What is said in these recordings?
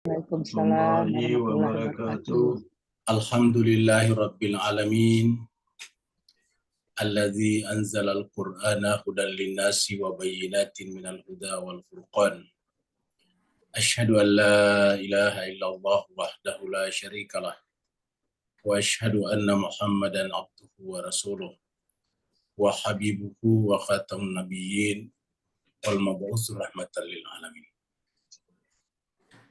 Waalaikumsalam warahmatullahi wabarakatuh. Alhamdulillahirabbil alamin. Alladzi anzalal Qur'ana hudan linnasi wa bayyinatin minal huda wal furqan. Asyhadu an la ilaha illallah wahdahu la syarikalah wa asyhadu anna Muhammadan abduhu wa rasuluh wa habibuhu wa khatamun nabiyyin wal mab'uts rahmatan lil alamin.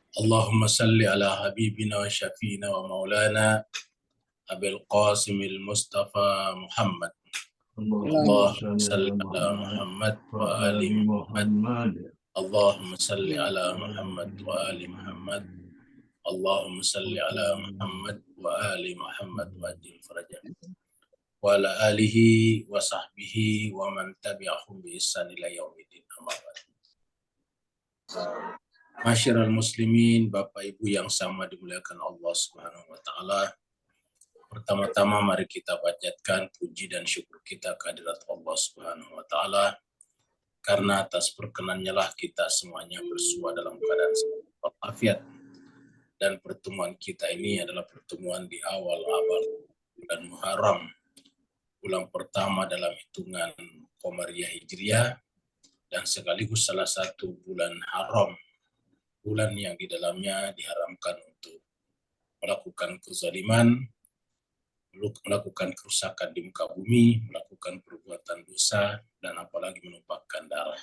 Allahumma salli ala habibina wa syafiina wa maulana Abil Qasimil Mustafa Muhammad. Allahumma salli ala Muhammad wa ali Muhammad. Allahumma salli ala Muhammad wa ali Muhammad. Allahumma salli ala Muhammad wa ali Muhammad wa ajil farajah. Wa ala alihi wa sahbihi wa man tabi'ahum bi ihsan ila yaumidin. Amma ba'd. Masyiral muslimin, Bapak Ibu yang sama dimuliakan Allah Subhanahu wa taala. Pertama-tama mari kita panjatkan puji dan syukur kita kehadirat Allah Subhanahu wa taala, karena atas perkenannya lah kita semuanya bersua dalam keadaan walafiat. Dan pertemuan kita ini adalah pertemuan di awal-awal bulan Muharram, bulan pertama dalam hitungan Qamariyah Hijriah, dan sekaligus salah satu bulan haram, bulan yang di dalamnya diharamkan untuk melakukan kezaliman, melakukan kerusakan di muka bumi, melakukan perbuatan dosa, dan apalagi menumpahkan darah.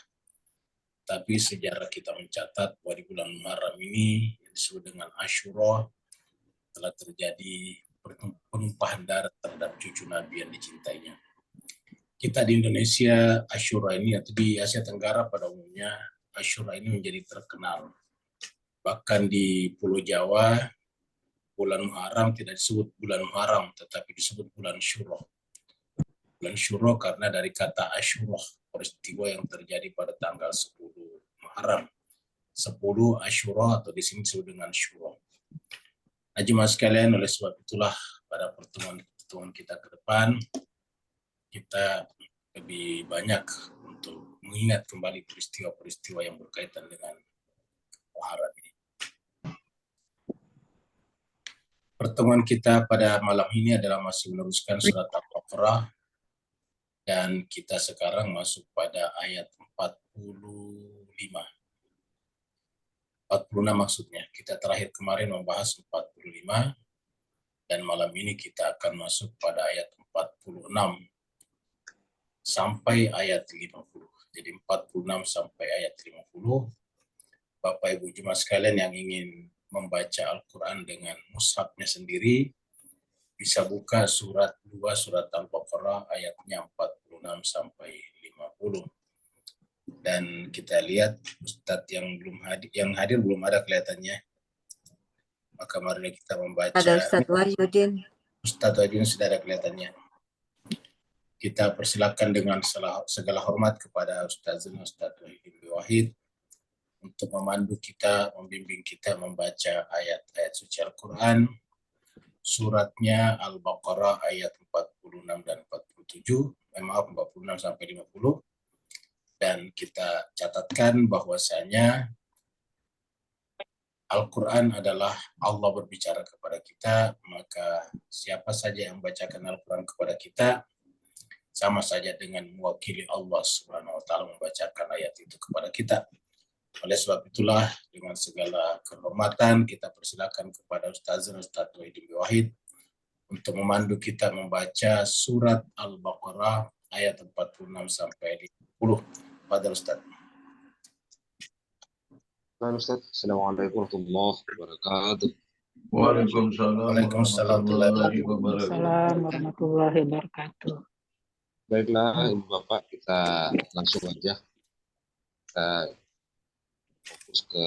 Tapi sejarah kita mencatat bahwa di bulan Muharram ini yang disebut dengan Asyura telah terjadi penumpahan darah terhadap cucu Nabi yang dicintainya. Kita di Indonesia, Asyura ini, atau di Asia Tenggara pada umumnya, Asyura ini menjadi terkenal. Bahkan di Pulau Jawa, bulan Muharram tidak disebut bulan Muharram, tetapi disebut bulan Syuro. Bulan Syuro karena dari kata Asyura, peristiwa yang terjadi pada tanggal 10 Muharram. 10 Asyura atau di sini disebut dengan Syuro. Nah, jemaah sekalian, oleh sebab itulah pada pertemuan kita ke depan, kita lebih banyak untuk mengingat kembali peristiwa-peristiwa yang berkaitan dengan Muharram ini. Pertemuan kita pada malam ini adalah masih meneruskan surat Al-Baqarah, dan kita sekarang masuk pada ayat 46 maksudnya. Kita terakhir kemarin membahas 45, dan malam ini kita akan masuk pada ayat 46 sampai ayat 50. Jadi 46 sampai ayat 50. Bapak Ibu jemaah sekalian yang ingin membaca Al-Quran dengan mushafnya sendiri, bisa buka surat 2 surat Al-Baqarah ayatnya 46 sampai 50. Dan kita lihat Ustadz yang hadir belum ada kelihatannya. Maka mari kita membaca. Ada Ustadz Wahyudin. Ustadz Wahyudin sudah ada kelihatannya. Kita persilakan dengan segala hormat kepada Ustadz Wahyudin Wahid untuk memandu kita, membimbing kita membaca ayat-ayat suci Al-Quran, suratnya Al-Baqarah ayat 46 dan 47, 46 sampai 50, dan kita catatkan bahwasanya Al-Quran adalah Allah berbicara kepada kita, maka siapa saja yang membacakan Al-Quran kepada kita, sama saja dengan mewakili Allah Subhanahu wa taala membacakan ayat itu kepada kita. Oleh sebab itulah dengan segala kehormatan kita persilakan kepada Ustaz Wahyudin Wahid untuk memandu kita membaca surat Al-Baqarah ayat 46 sampai 50. Fadhil Ustaz. Assalamualaikum warahmatullahi wabarakatuh. Waalaikumsalam warahmatullahi wabarakatuh. Baiklah Ibu Bapak, kita langsung aja kita fokus ke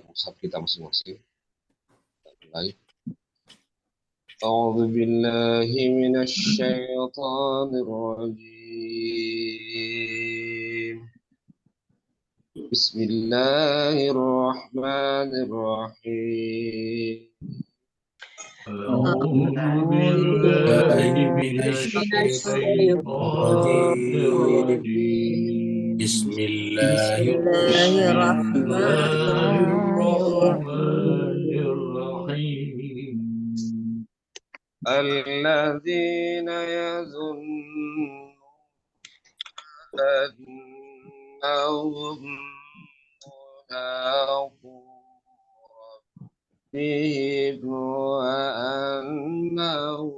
mushaf kita masing-masing. Kita mulai. A'udzu billahi minasy syaithanir rajim. Bismillahirrahmanirrahim. A'udzu billahi minasy syaitonir rajim. Bismillahirrahmanirrahim. الذين يظنون أنهم ملاقو ربهم وأنهم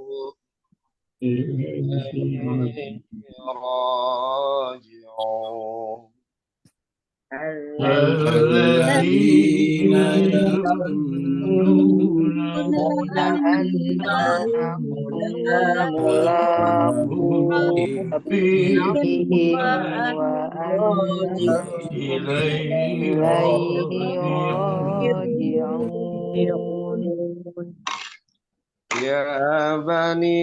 إليه راجعون الذين يظنون أنهم ملاقو ربهم وأنهم إليه راجعون. يا بني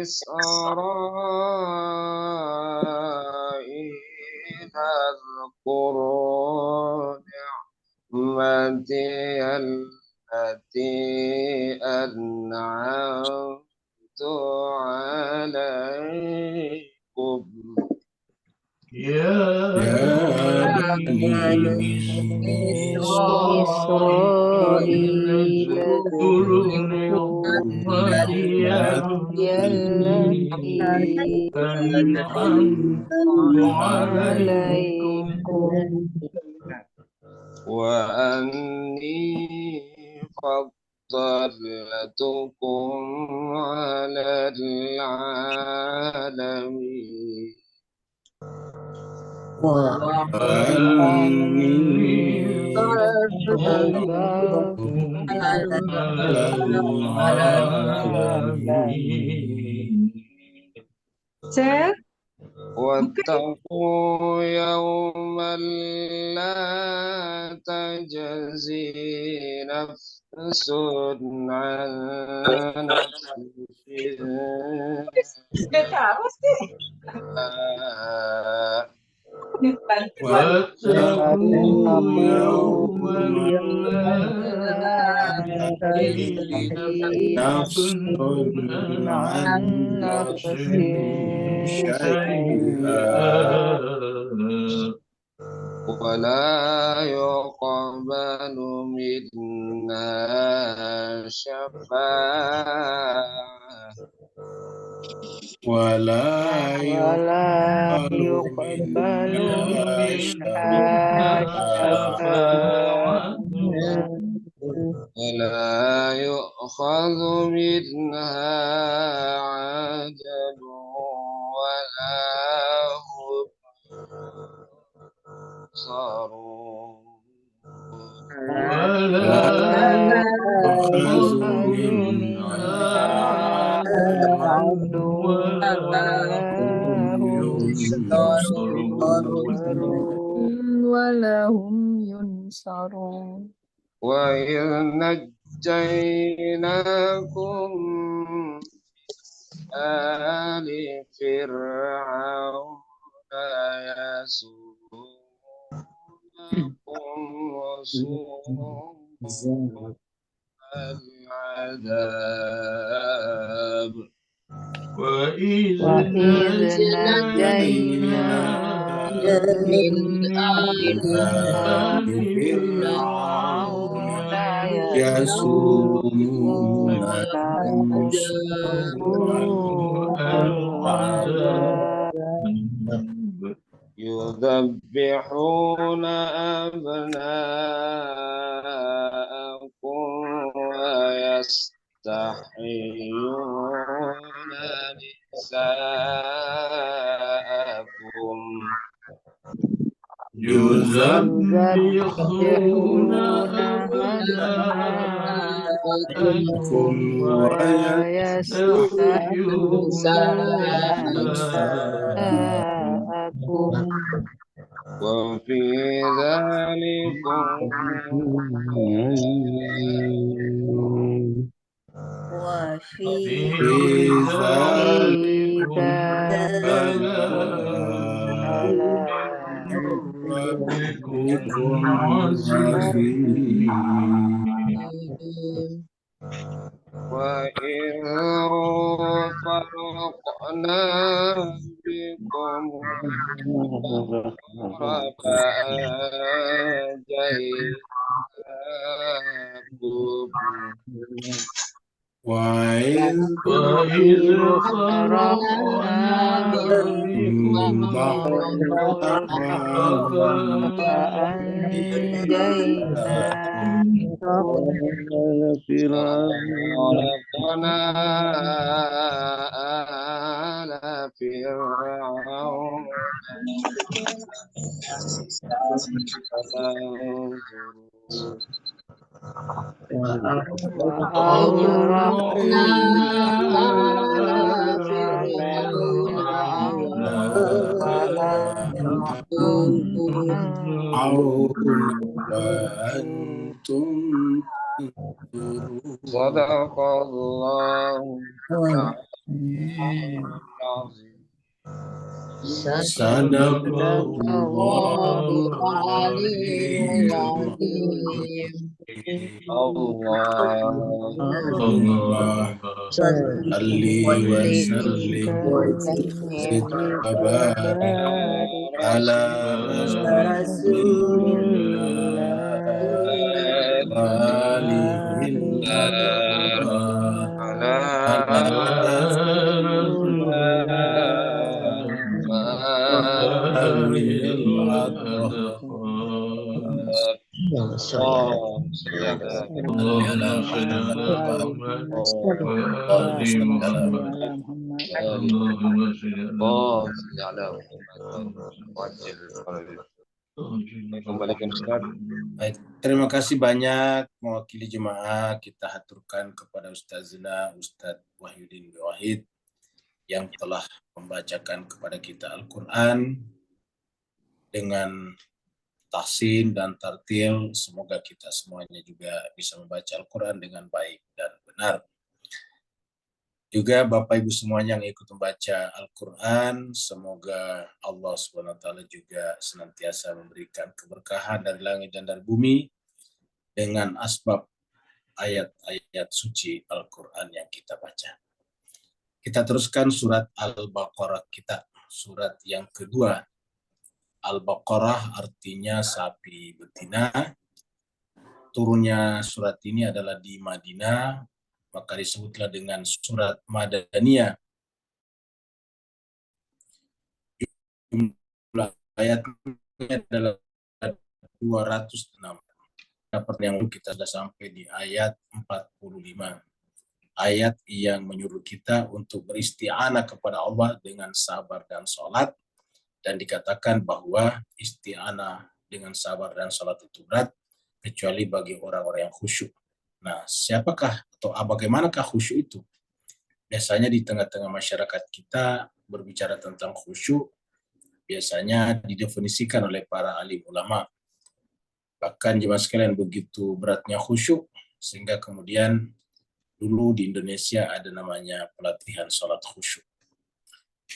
إسرائيل اذكروا نعمتي التي أنعمت عليكم يا بني إسرائيل اذكروا نعمتي التي أنعمت عليكم وأني فضلتكم على العالمين وأني فضلتكم على العالمين. واتقوا يوما لا تجزي نفس عن نفس واتقوا يوما لا تجزي نفس نفس عن عن نفس نفس شيئا ولا يقبل منا شفاعة ولا يقبل منا شفاعة ولا يؤخذ منها عدل ولا هم ينصرون ولا يؤخذ منها عدل ولا هم ينصرون. وإذ نجيناكم آل فرعون يسومونكم وسوء العذاب وإذ نجيناكم من آل فرعون يسومونكم سوء العذاب يذبحون أبناءكم ويستحيون نساءكم يذبحون أبناءكم ويستحيون نساءكم وفي ذلكم في ذلكم بلاء من ربكم عظيم. وإذ فرقنا بكم فأنجيناكم وإذ وإذ فرقنا فرقنا من بكم البحر وربنا آل فرعون وأغرقنا آل فرعون فرعون وأنتم تنظرون. صدق الله العظيم. صدق الله الله العلي العظيم. العظيم. اللهم صل وسلم زد وبارك على رسول الله وآله الأطهار على على وآله الأطهار اللهم صل على محمد وآل محمد اللهم صل على Kembalikan Ustaz. Baik, terima kasih banyak mewakili jemaah, kita haturkan kepada Ustazina Ustadz Wahyudin Wahid yang telah membacakan kepada kita Al-Quran dengan tahsin dan tartil. Semoga kita semuanya juga bisa membaca Al-Quran dengan baik dan benar. Juga Bapak Ibu semuanya yang ikut membaca Al-Quran, semoga Allah SWT juga senantiasa memberikan keberkahan dari langit dan dari bumi dengan asbab ayat-ayat suci Al-Quran yang kita baca. Kita teruskan surat Al-Baqarah kita, surat yang kedua. Al-Baqarah artinya sapi betina. Turunnya surat ini adalah di Madinah, maka disebutlah dengan surat Madaniyah. Jumlah ayatnya adalah 206. Dapat yang kita sudah sampai di ayat 45. Ayat yang menyuruh kita untuk beristi'anah kepada Allah dengan sabar dan sholat. Dan dikatakan bahwa isti'anah dengan sabar dan sholat itu berat, kecuali bagi orang-orang yang khusyuk. Nah, siapakah atau bagaimanakah khusyuk itu? Biasanya di tengah-tengah masyarakat kita berbicara tentang khusyuk, biasanya didefinisikan oleh para alim ulama. Bahkan jemaah sekalian, begitu beratnya khusyuk, sehingga kemudian dulu di Indonesia ada namanya pelatihan sholat khusyuk.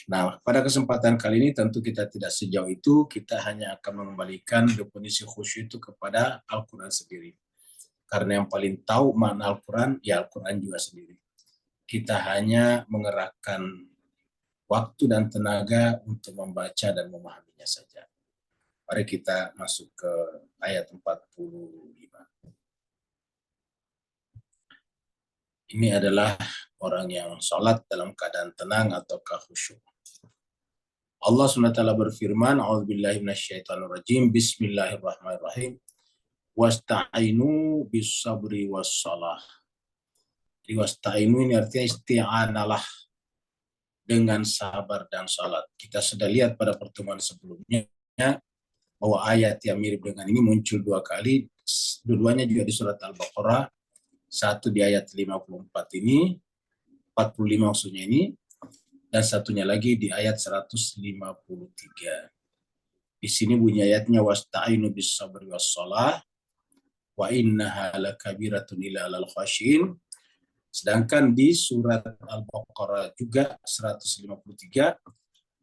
Nah, pada kesempatan kali ini tentu kita tidak sejauh itu, kita hanya akan mengembalikan definisi khusyuk itu kepada Al-Quran sendiri. Karena yang paling tahu makna Al-Quran, ya Al-Quran juga sendiri. Kita hanya mengerahkan waktu dan tenaga untuk membaca dan memahaminya saja. Mari kita masuk ke ayat 45. Ini adalah orang yang sholat dalam keadaan tenang ataukah khusyuk. Allah SWT berfirman, A'udzubillahi minasyaitonirrajim, Bismillahirrahmanirrahim. Wasta'inu bis-sabri was-shalah. Jadi wasta'inu ini artinya isti'analah dengan sabar dan salat. Kita sudah lihat pada pertemuan sebelumnya bahwa ayat yang mirip dengan ini muncul dua kali, dua-duanya juga di surat Al-Baqarah. Satu di ayat 54 ini, 45 maksudnya ini, dan satunya lagi di ayat 153. Di sini bunyi ayatnya wasta'inu bis-sabri was-shalah wa innaha lakabiratun illa 'alal khasyin. Sedangkan di surat Al-Baqarah juga 153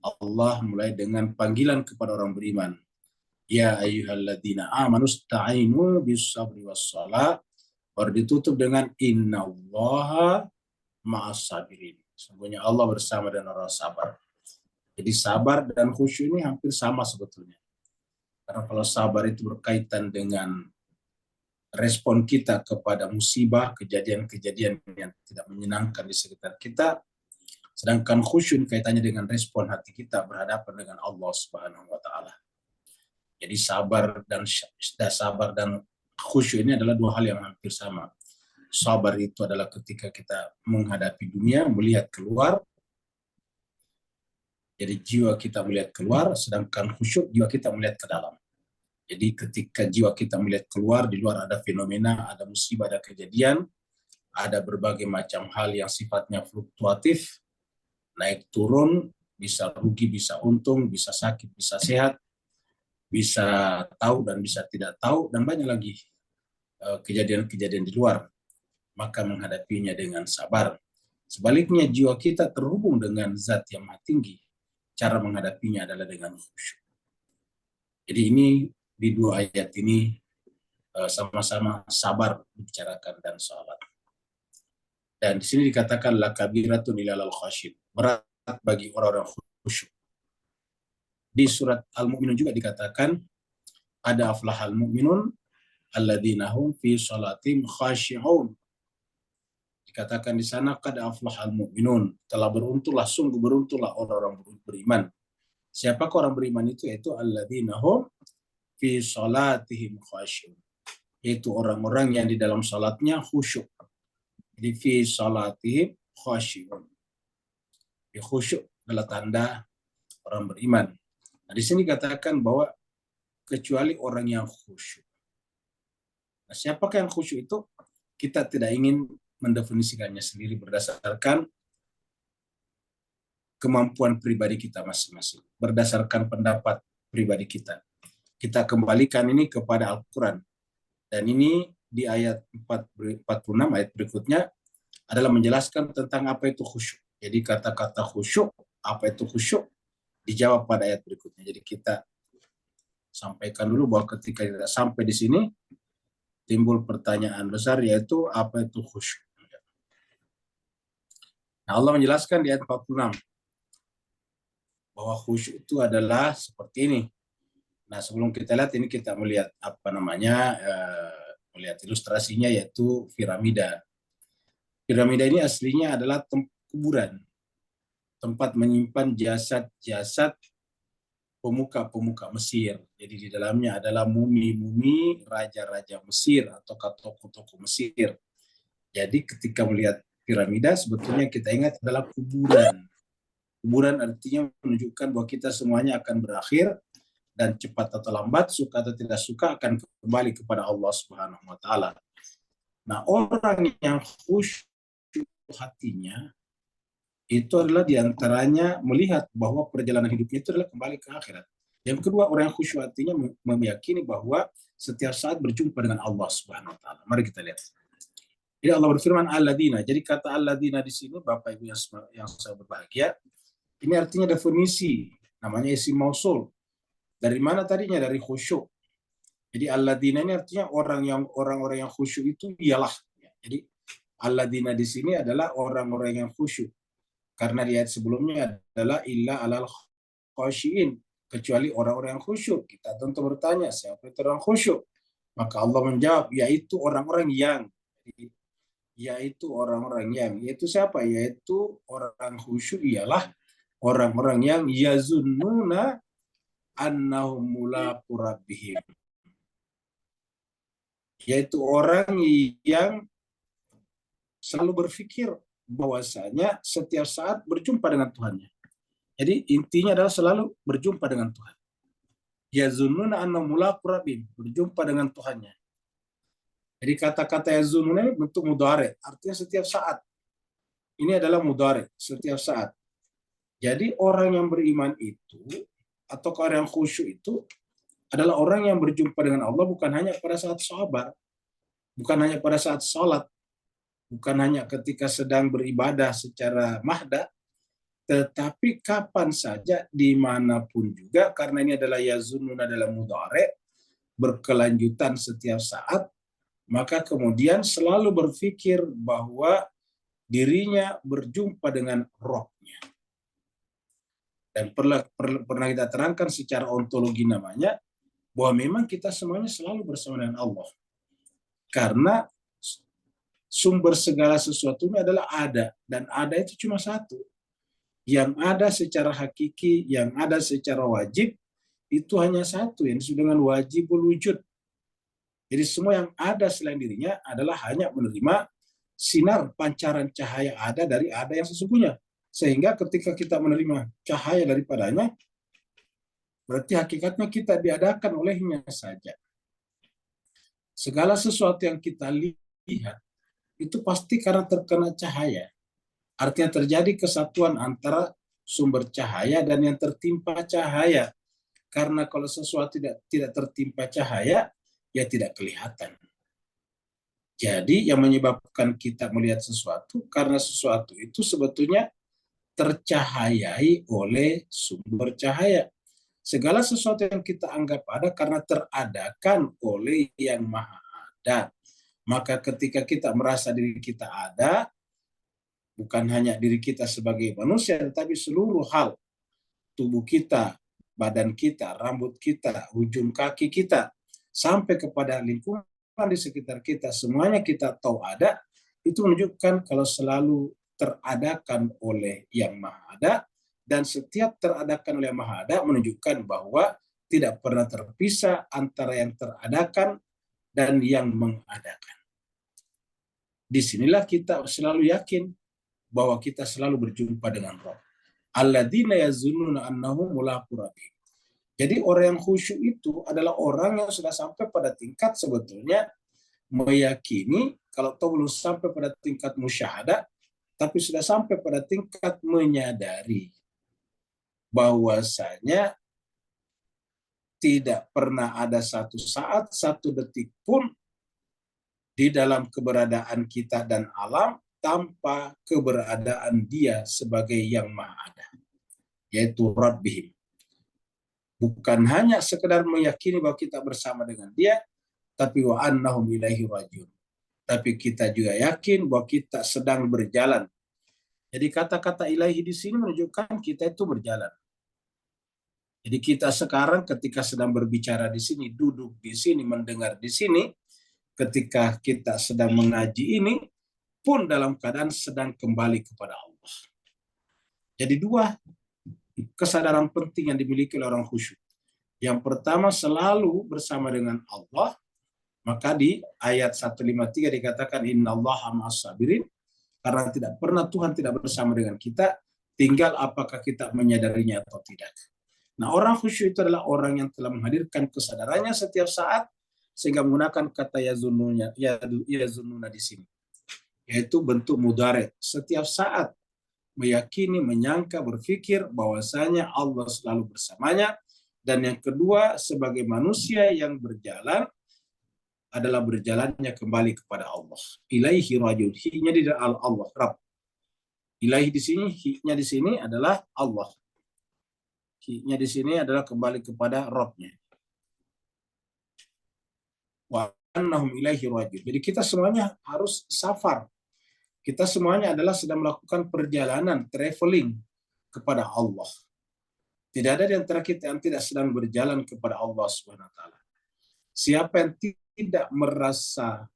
Allah mulai dengan panggilan kepada orang beriman. Ya ayyuhalladzina amanu sta'inu bis-sabri was-shalah. Baru ditutup dengan innallaha ma'as sabirin. Sesungguhnya Allah bersama dengan orang sabar. Jadi sabar dan khusyuk ini hampir sama sebetulnya. Karena kalau sabar itu berkaitan dengan respon kita kepada musibah, kejadian-kejadian yang tidak menyenangkan di sekitar kita. Sedangkan khusyuk kaitannya dengan respon hati kita berhadapan dengan Allah Subhanahu wa taala. Jadi sabar dan khusyuk ini adalah dua hal yang hampir sama. Sabar itu adalah ketika kita menghadapi dunia, melihat keluar. Jadi jiwa kita melihat keluar, sedangkan khusyuk jiwa kita melihat ke dalam. Jadi ketika jiwa kita melihat keluar, di luar ada fenomena, ada musibah, ada kejadian, ada berbagai macam hal yang sifatnya fluktuatif, naik turun, bisa rugi, bisa untung, bisa sakit, bisa sehat, bisa tahu dan bisa tidak tahu, dan banyak lagi kejadian-kejadian di luar. Maka menghadapinya dengan sabar. Sebaliknya jiwa kita terhubung dengan zat yang maha tinggi. Cara menghadapinya adalah dengan khusyuk. Jadi ini di dua ayat ini sama-sama sabar dibicarakan dan salat. Dan di sini dikatakan lakabiratun ilal khasyid, berat bagi orang-orang khusyuk. Di surat Al-Mu'minun juga dikatakan ada aflahal mu'minun alladzina hum fi shalatim khashi'un. Dikatakan di sana qad aflahal mu'minun, telah beruntunglah, sungguh beruntunglah orang-orang beriman. Siapakah orang beriman itu? Yaitu alladzina hum fi shalatihim khashi'un, yaitu orang-orang yang di dalam salatnya khusyuk. Jadi fi shalatihim khashi'un. Khusyuk adalah tanda orang beriman. Nah, di sini katakan bahwa kecuali orang yang khusyuk. Nah, siapakah yang khusyuk itu? Kita tidak ingin mendefinisikannya sendiri berdasarkan kemampuan pribadi kita masing-masing, berdasarkan pendapat pribadi kita. Kita kembalikan ini kepada Al-Quran. Dan ini di ayat 46, ayat berikutnya, adalah menjelaskan tentang apa itu khusyuk. Jadi kata-kata khusyuk, apa itu khusyuk, dijawab pada ayat berikutnya. Jadi kita sampaikan dulu bahwa ketika kita sampai di sini, timbul pertanyaan besar, yaitu apa itu khusyuk. Nah, Allah menjelaskan di ayat 46 bahwa khusyuk itu adalah seperti ini. Nah, sebelum kita lihat ini, kita melihat melihat ilustrasinya, yaitu piramida. Piramida ini aslinya adalah kuburan, tempat menyimpan jasad-jasad pemuka-pemuka Mesir. Jadi di dalamnya adalah mumi-mumi raja-raja Mesir atau tokoh-tokoh Mesir. Jadi ketika melihat piramida, sebetulnya kita ingat adalah kuburan. Kuburan artinya menunjukkan bahwa kita semuanya akan berakhir, dan cepat atau lambat, suka atau tidak suka, akan kembali kepada Allah Subhanahu wa taala. Nah, orang yang khusyuk hatinya itu adalah diantaranya melihat bahwa perjalanan hidupnya itu adalah kembali ke akhirat. Yang kedua, orang yang khusyuk hatinya meyakini bahwa setiap saat berjumpa dengan Allah Subhanahu wa taala. Mari kita lihat. Jadi Allah berfirman alladzina. Jadi kata alladzina di sini, Bapak Ibu yang saya berbahagia, ini artinya definisi, namanya isim mausul. Dari mana tadinya? Dari khusyuk. Jadi alladzina ini artinya orang-orang yang khusyuk itu ialah. Jadi alladzina di sini adalah orang-orang yang khusyuk. Karena di ayat sebelumnya adalah illa alal khasyiin, kecuali orang-orang yang khusyuk. Kita tentu bertanya, siapa itu orang khusyuk? Maka Allah menjawab, yaitu orang-orang yang. Yaitu orang-orang yang. Yaitu siapa? Yaitu orang khusyuk ialah orang-orang yang yazunnuna annahum mulaqu rabbihim. Yaitu orang yang selalu berpikir bahwasanya setiap saat berjumpa dengan Tuhannya. Jadi intinya adalah selalu berjumpa dengan Tuhan. Yazunnuna annahum mulaqu rabbihim, berjumpa dengan Tuhannya. Jadi kata-kata yazunnuna ini bentuk mudhari, artinya setiap saat. Ini adalah mudhari, setiap saat. Jadi orang yang beriman itu, atau orang yang khusyuk itu, adalah orang yang berjumpa dengan Allah bukan hanya pada saat sabar, bukan hanya pada saat sholat, bukan hanya ketika sedang beribadah secara mahda, tetapi kapan saja, dimanapun juga, karena ini adalah yazunnun adalah mudhari, berkelanjutan setiap saat, maka kemudian selalu berpikir bahwa dirinya berjumpa dengan Rohnya. Dan pernah kita terangkan secara ontologi namanya, bahwa memang kita semuanya selalu bersama dengan Allah. Karena sumber segala sesuatunya adalah ada, dan ada itu cuma satu. Yang ada secara hakiki, yang ada secara wajib, itu hanya satu, yang disebut dengan wajibul wujud. Jadi semua yang ada selain dirinya adalah hanya menerima sinar pancaran cahaya ada dari ada yang sesungguhnya. Sehingga ketika kita menerima cahaya daripadanya, berarti hakikatnya kita diadakan olehnya saja. Segala sesuatu yang kita lihat, itu pasti karena terkena cahaya. Artinya terjadi kesatuan antara sumber cahaya dan yang tertimpa cahaya. Karena kalau sesuatu tidak tertimpa cahaya, ya tidak kelihatan. Jadi yang menyebabkan kita melihat sesuatu, karena sesuatu itu sebetulnya tercahayai oleh sumber cahaya. Segala sesuatu yang kita anggap ada karena teradakan oleh yang maha ada. Maka ketika kita merasa diri kita ada, bukan hanya diri kita sebagai manusia, tetapi seluruh hal, tubuh kita, badan kita, rambut kita, ujung kaki kita, sampai kepada lingkungan di sekitar kita, semuanya kita tahu ada, itu menunjukkan kalau selalu teradakan oleh yang maha ada, dan setiap teradakan oleh yang maha ada menunjukkan bahwa tidak pernah terpisah antara yang teradakan dan yang mengadakan. Disinilah kita selalu yakin bahwa kita selalu berjumpa dengan Rabb. Alladzina yazunnuna annahum mulaqu rabbihim. Jadi orang yang khusyuk itu adalah orang yang sudah sampai pada tingkat sebetulnya meyakini, kalau toh belum sampai pada tingkat musyahadah, tapi sudah sampai pada tingkat menyadari bahwasanya tidak pernah ada satu saat, satu detik pun di dalam keberadaan kita dan alam tanpa keberadaan dia sebagai yang maha ada, yaitu Rabbihim. Bukan hanya sekedar meyakini bahwa kita bersama dengan dia, tapi wa annahum ilaihi rajiun. Tapi kita juga yakin bahwa kita sedang berjalan. Jadi kata-kata ilahi di sini menunjukkan kita itu berjalan. Jadi kita sekarang ketika sedang berbicara di sini, duduk di sini, mendengar di sini, ketika kita sedang mengaji ini, pun dalam keadaan sedang kembali kepada Allah. Jadi dua kesadaran penting yang dimiliki oleh orang khusyuk. Yang pertama, selalu bersama dengan Allah. Maka di ayat 153 dikatakan innallaha ma'as sabirin, karena tidak pernah Tuhan tidak bersama dengan kita, tinggal apakah kita menyadarinya atau tidak. Nah, orang khusyuk itu adalah orang yang telah menghadirkan kesadarannya setiap saat, sehingga menggunakan kata yazununa di sini, yaitu bentuk mudhari. Setiap saat meyakini, menyangka, berpikir bahwasanya Allah selalu bersamanya. Dan yang kedua, sebagai manusia yang berjalan adalah berjalannya kembali kepada Allah. Ilaihi rajiun. Hi-nya di Allah, Rabb. Ilahi di sini, hi-nya di sini adalah Allah. Hi-nya di sini adalah kembali kepada Rabb-nya. Wa annahum ilaihi rajiun. Jadi kita semuanya harus safar. Kita semuanya adalah sedang melakukan perjalanan, traveling kepada Allah. Tidak ada di antara kita yang tidak sedang berjalan kepada Allah Subhanahu wa taala. Siapa yang tidak merasa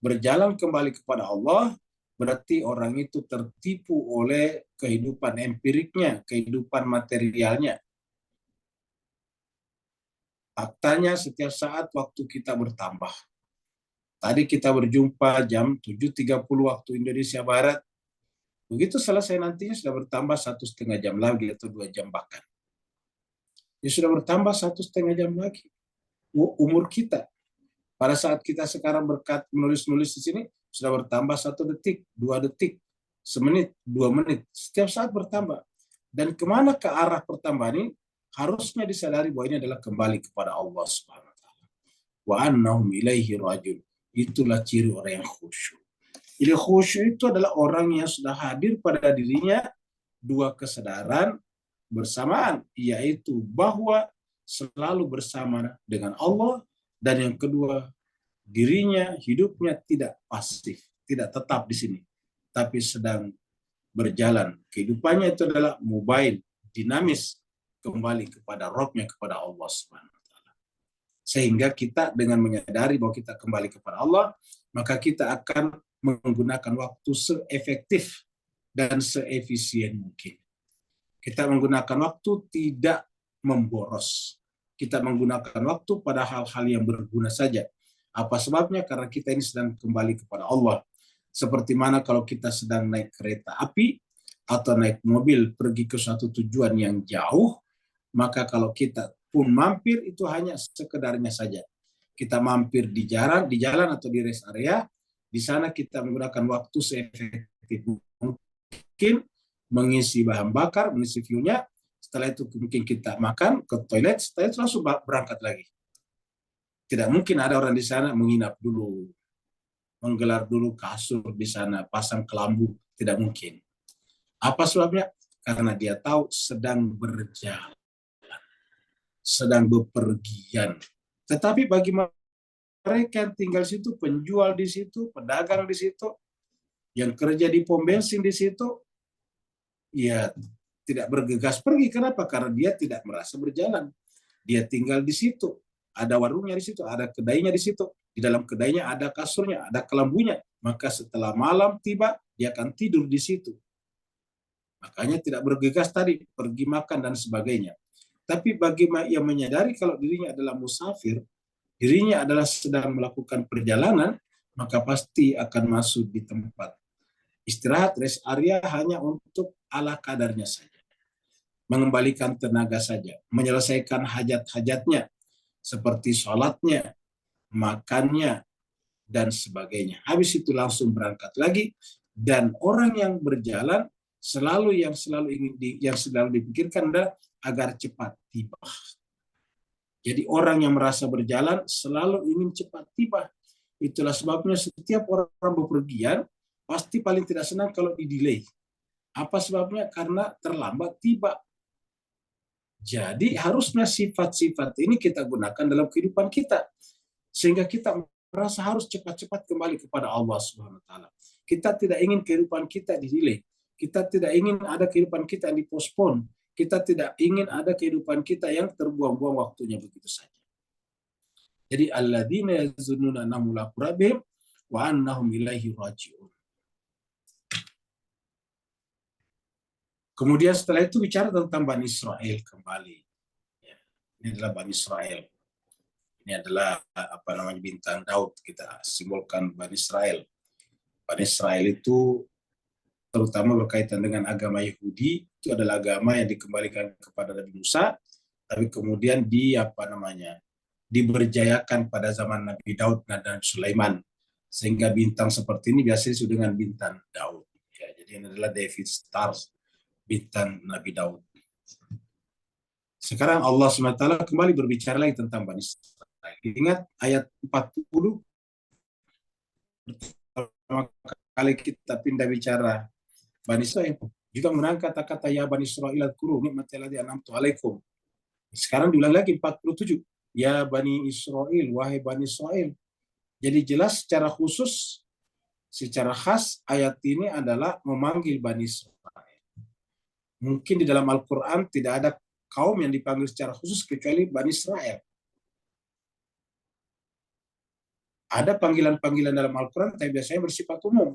berjalan kembali kepada Allah, berarti orang itu tertipu oleh kehidupan empiriknya, kehidupan materialnya. Faktanya setiap saat waktu kita bertambah. Tadi kita berjumpa jam 7.30 waktu Indonesia Barat. Begitu selesai nantinya sudah bertambah 1,5 jam lagi atau 2 jam bahkan. Ya sudah bertambah 1,5 jam lagi. Umur kita. Pada saat kita sekarang menulis-nulis di sini, sudah bertambah 1 detik, 2 detik, semenit, 2 menit. Setiap saat bertambah. Dan kemana ke arah pertambahan ini? Harusnya disadari bahwa ini adalah kembali kepada Allah Subhanahu wa taala. Wa annahum ilaihi rajiun. Itulah ciri orang yang khusyuk. Jadi khusyuk itu adalah orang yang sudah hadir pada dirinya 2 kesadaran bersamaan, yaitu bahwa selalu bersama dengan Allah, dan yang kedua, dirinya, hidupnya tidak pasif, tidak tetap di sini, tapi sedang berjalan. Kehidupannya itu adalah mobile, dinamis, kembali kepada Rabb-nya, kepada Allah Subhanahu wa taala. Sehingga kita dengan menyadari bahwa kita kembali kepada Allah, maka kita akan menggunakan waktu seefektif dan seefisien mungkin. Kita menggunakan waktu tidak memboros. Kita menggunakan waktu pada hal-hal yang berguna saja. Apa sebabnya? Karena kita ini sedang kembali kepada Allah. Seperti mana kalau kita sedang naik kereta api atau naik mobil pergi ke suatu tujuan yang jauh, maka kalau kita pun mampir itu hanya sekedarnya saja. Kita mampir di jalan atau di rest area, di sana kita menggunakan waktu seefektif mungkin, mengisi bahan bakar, mengisi fuelnya. Setelah itu mungkin kita makan, ke toilet, setelah itu langsung berangkat lagi. Tidak mungkin ada orang di sana menginap dulu, menggelar dulu kasur di sana, pasang kelambu, tidak mungkin. Apa sebabnya? Karena dia tahu sedang berjalan, sedang bepergian. Tetapi bagi mereka yang tinggal di situ, penjual di situ, pedagang di situ, yang kerja di pom bensin di situ, ya tidak bergegas pergi. Kenapa? Karena dia tidak merasa berjalan. Dia tinggal di situ. Ada warungnya di situ, ada kedainya di situ. Di dalam kedainya ada kasurnya, ada kelambunya. Maka setelah malam tiba, dia akan tidur di situ. Makanya tidak bergegas tadi, pergi makan dan sebagainya. Tapi bagi yang menyadari kalau dirinya adalah musafir, dirinya adalah sedang melakukan perjalanan, maka pasti akan masuk di tempat istirahat, rest area hanya untuk ala kadarnya saja. Mengembalikan tenaga saja, menyelesaikan hajat-hajatnya, seperti sholatnya, makannya, dan sebagainya. Habis itu langsung berangkat lagi, dan orang yang berjalan yang selalu dipikirkan adalah agar cepat tiba. Jadi orang yang merasa berjalan selalu ingin cepat tiba. Itulah sebabnya setiap orang bepergian pasti paling tidak senang kalau di-delay. Apa sebabnya? Karena terlambat tiba. Jadi harusnya sifat-sifat ini kita gunakan dalam kehidupan kita. Sehingga kita merasa harus cepat-cepat kembali kepada Allah Subhanahu wa taala. Kita tidak ingin kehidupan kita di-delay. Kita tidak ingin ada kehidupan kita yang dipospon. Kita tidak ingin ada kehidupan kita yang terbuang-buang waktunya begitu saja. Jadi alladzina yazunnuna annahum mulaqu rabbihim wa annahum ilaihi raji'un. Kemudian setelah itu bicara tentang Bani Israel kembali. Ya, ini adalah Bani Israel. Ini adalah bintang Daud, kita simbolkan Bani Israel. Bani Israel itu terutama berkaitan dengan agama Yahudi, itu adalah agama yang dikembalikan kepada Nabi Musa, tapi kemudian diberjayakan pada zaman Nabi Daud dan Sulaiman, sehingga bintang seperti ini biasanya disebut dengan bintang Daud. Ya, jadi ini adalah David Stars, bintang Nabi Daud. Sekarang Allah SWT kembali berbicara lagi tentang Bani Israel. Ingat ayat 40, pertama kali kita pindah bicara Bani Israel, juga menggunakan kata-kata ya Bani Israel adkuru nikmati alladzi an'amtu alaikum. Sekarang diulang lagi 47. Ya Bani Israel, wahai Bani Israel. Jadi jelas secara khusus, secara khas ayat ini adalah memanggil Bani Israel. Mungkin di dalam Al-Quran tidak ada kaum yang dipanggil secara khusus kecuali Bani Israel. Ada panggilan-panggilan dalam Al-Quran tapi biasanya bersifat umum.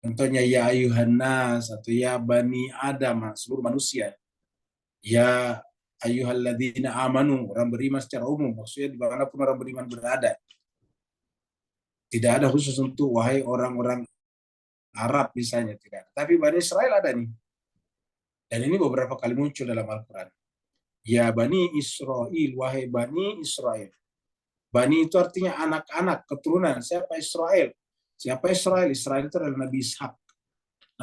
Contohnya ya ayuhan nas atau ya Bani Adam, seluruh manusia. Ya ayyuhalladzina amanu, orang beriman secara umum, maksudnya dimanapun orang beriman berada. Tidak ada khusus untuk wahai orang-orang Arab misalnya, tidak. Tapi Bani Israel ada nih. Dan ini beberapa kali muncul dalam Al-Quran. Ya Bani Israel, wahai Bani Israel. Bani itu artinya anak-anak, keturunan. Siapa Israel? Siapa Israel? Israel itu adalah Nabi Ishak.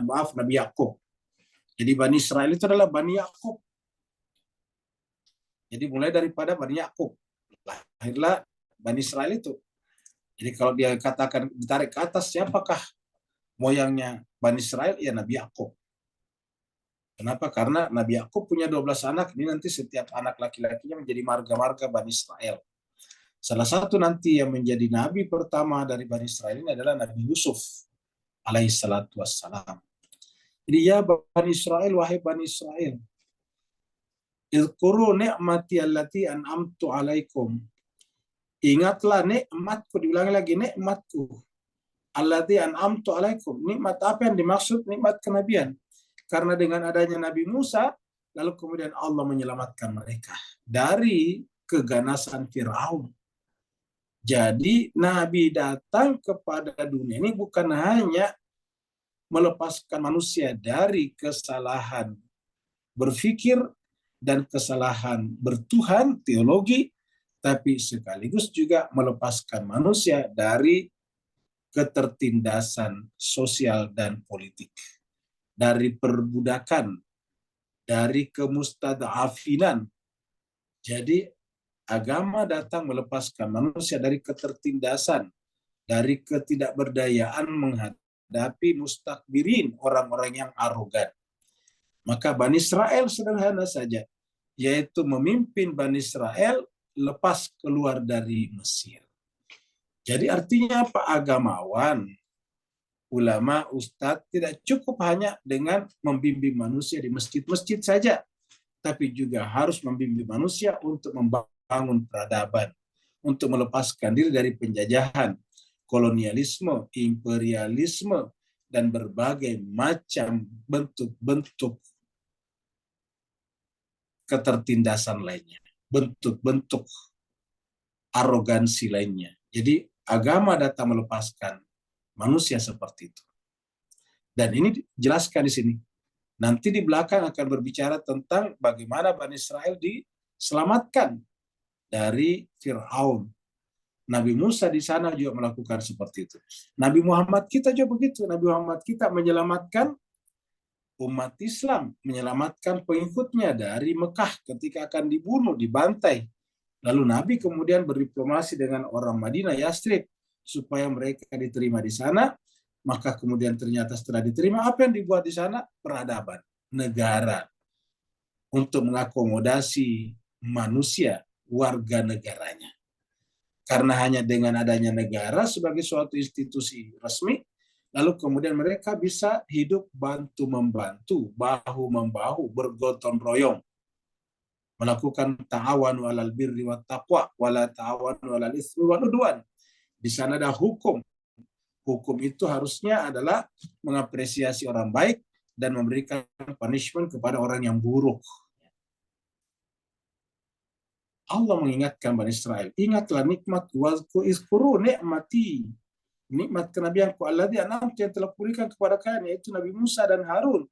Maaf, Nabi Yakub. Jadi Bani Israel itu adalah Bani Yakub. Jadi mulai daripada Bani Yakub. Lahirlah Bani Israel itu. Jadi kalau dia katakan ditarik ke atas, siapakah moyangnya Bani Israel? Ya Nabi Yakub. Kenapa? Karena Nabi Yakub punya 12 anak. Ini nanti setiap anak laki-lakinya menjadi marga-marga Bani Israel. Salah satu nanti yang menjadi nabi pertama dari Bani Israel ini adalah Nabi Yusuf alaihissalatu wassalam. Jadi ya Bani Israel, wahai Bani Israel. Izkuru ni'mati allati an'amtu alaikum. Ingatlah nikmatku, diulangi lagi nikmatku. Alladzi an'amtu alaikum. Nikmat apa yang dimaksud? Nikmat kenabian. Karena dengan adanya Nabi Musa, lalu kemudian Allah menyelamatkan mereka dari keganasan Firaun. Jadi Nabi datang kepada dunia ini bukan hanya melepaskan manusia dari kesalahan berpikir dan kesalahan bertuhan, teologi, tapi sekaligus juga melepaskan manusia dari ketertindasan sosial dan politik, dari perbudakan, dari kemustad'afinan. Jadi agama datang melepaskan manusia dari ketertindasan, dari ketidakberdayaan menghadapi mustakbirin, orang-orang yang arogan. Maka Bani Israel sederhana saja, yaitu memimpin Bani Israel lepas keluar dari Mesir. Jadi artinya apa? Agamawan, ulama, ustadz tidak cukup hanya dengan membimbing manusia di masjid-masjid saja, tapi juga harus membimbing manusia untuk membangun peradaban, untuk melepaskan diri dari penjajahan, kolonialisme, imperialisme, dan berbagai macam bentuk-bentuk ketertindasan lainnya, bentuk-bentuk arogansi lainnya. Jadi agama datang melepaskan manusia seperti itu. Dan ini dijelaskan di sini. Nanti di belakang akan berbicara tentang bagaimana Bani Israel diselamatkan dari Firaun. Nabi Musa di sana juga melakukan seperti itu. Nabi Muhammad kita juga begitu. Nabi Muhammad kita menyelamatkan umat Islam, menyelamatkan pengikutnya dari Mekah ketika akan dibunuh, dibantai. Lalu Nabi kemudian berdiplomasi dengan orang Madinah, Yathrib, supaya mereka diterima di sana. Maka kemudian ternyata setelah diterima, apa yang dibuat di sana? Peradaban, negara, untuk mengakomodasi manusia, warga negaranya. Karena hanya dengan adanya negara sebagai suatu institusi resmi, lalu kemudian mereka bisa hidup bantu-membantu, bahu-membahu, bergotong royong, melakukan ta'awanu 'alal birri wat taqwa wala ta'awanu 'alal itsmi wal 'udwan. Di sana ada hukum. Hukum itu harusnya adalah mengapresiasi orang baik dan memberikan punishment kepada orang yang buruk. Allah mengingatkan Bani Israel, ingatlah nikmat wazku izkuru nikmati, nikmat kenabianku alladzi an'amtu yang telah kuberikan kepada kalian, yaitu Nabi Musa dan Harun.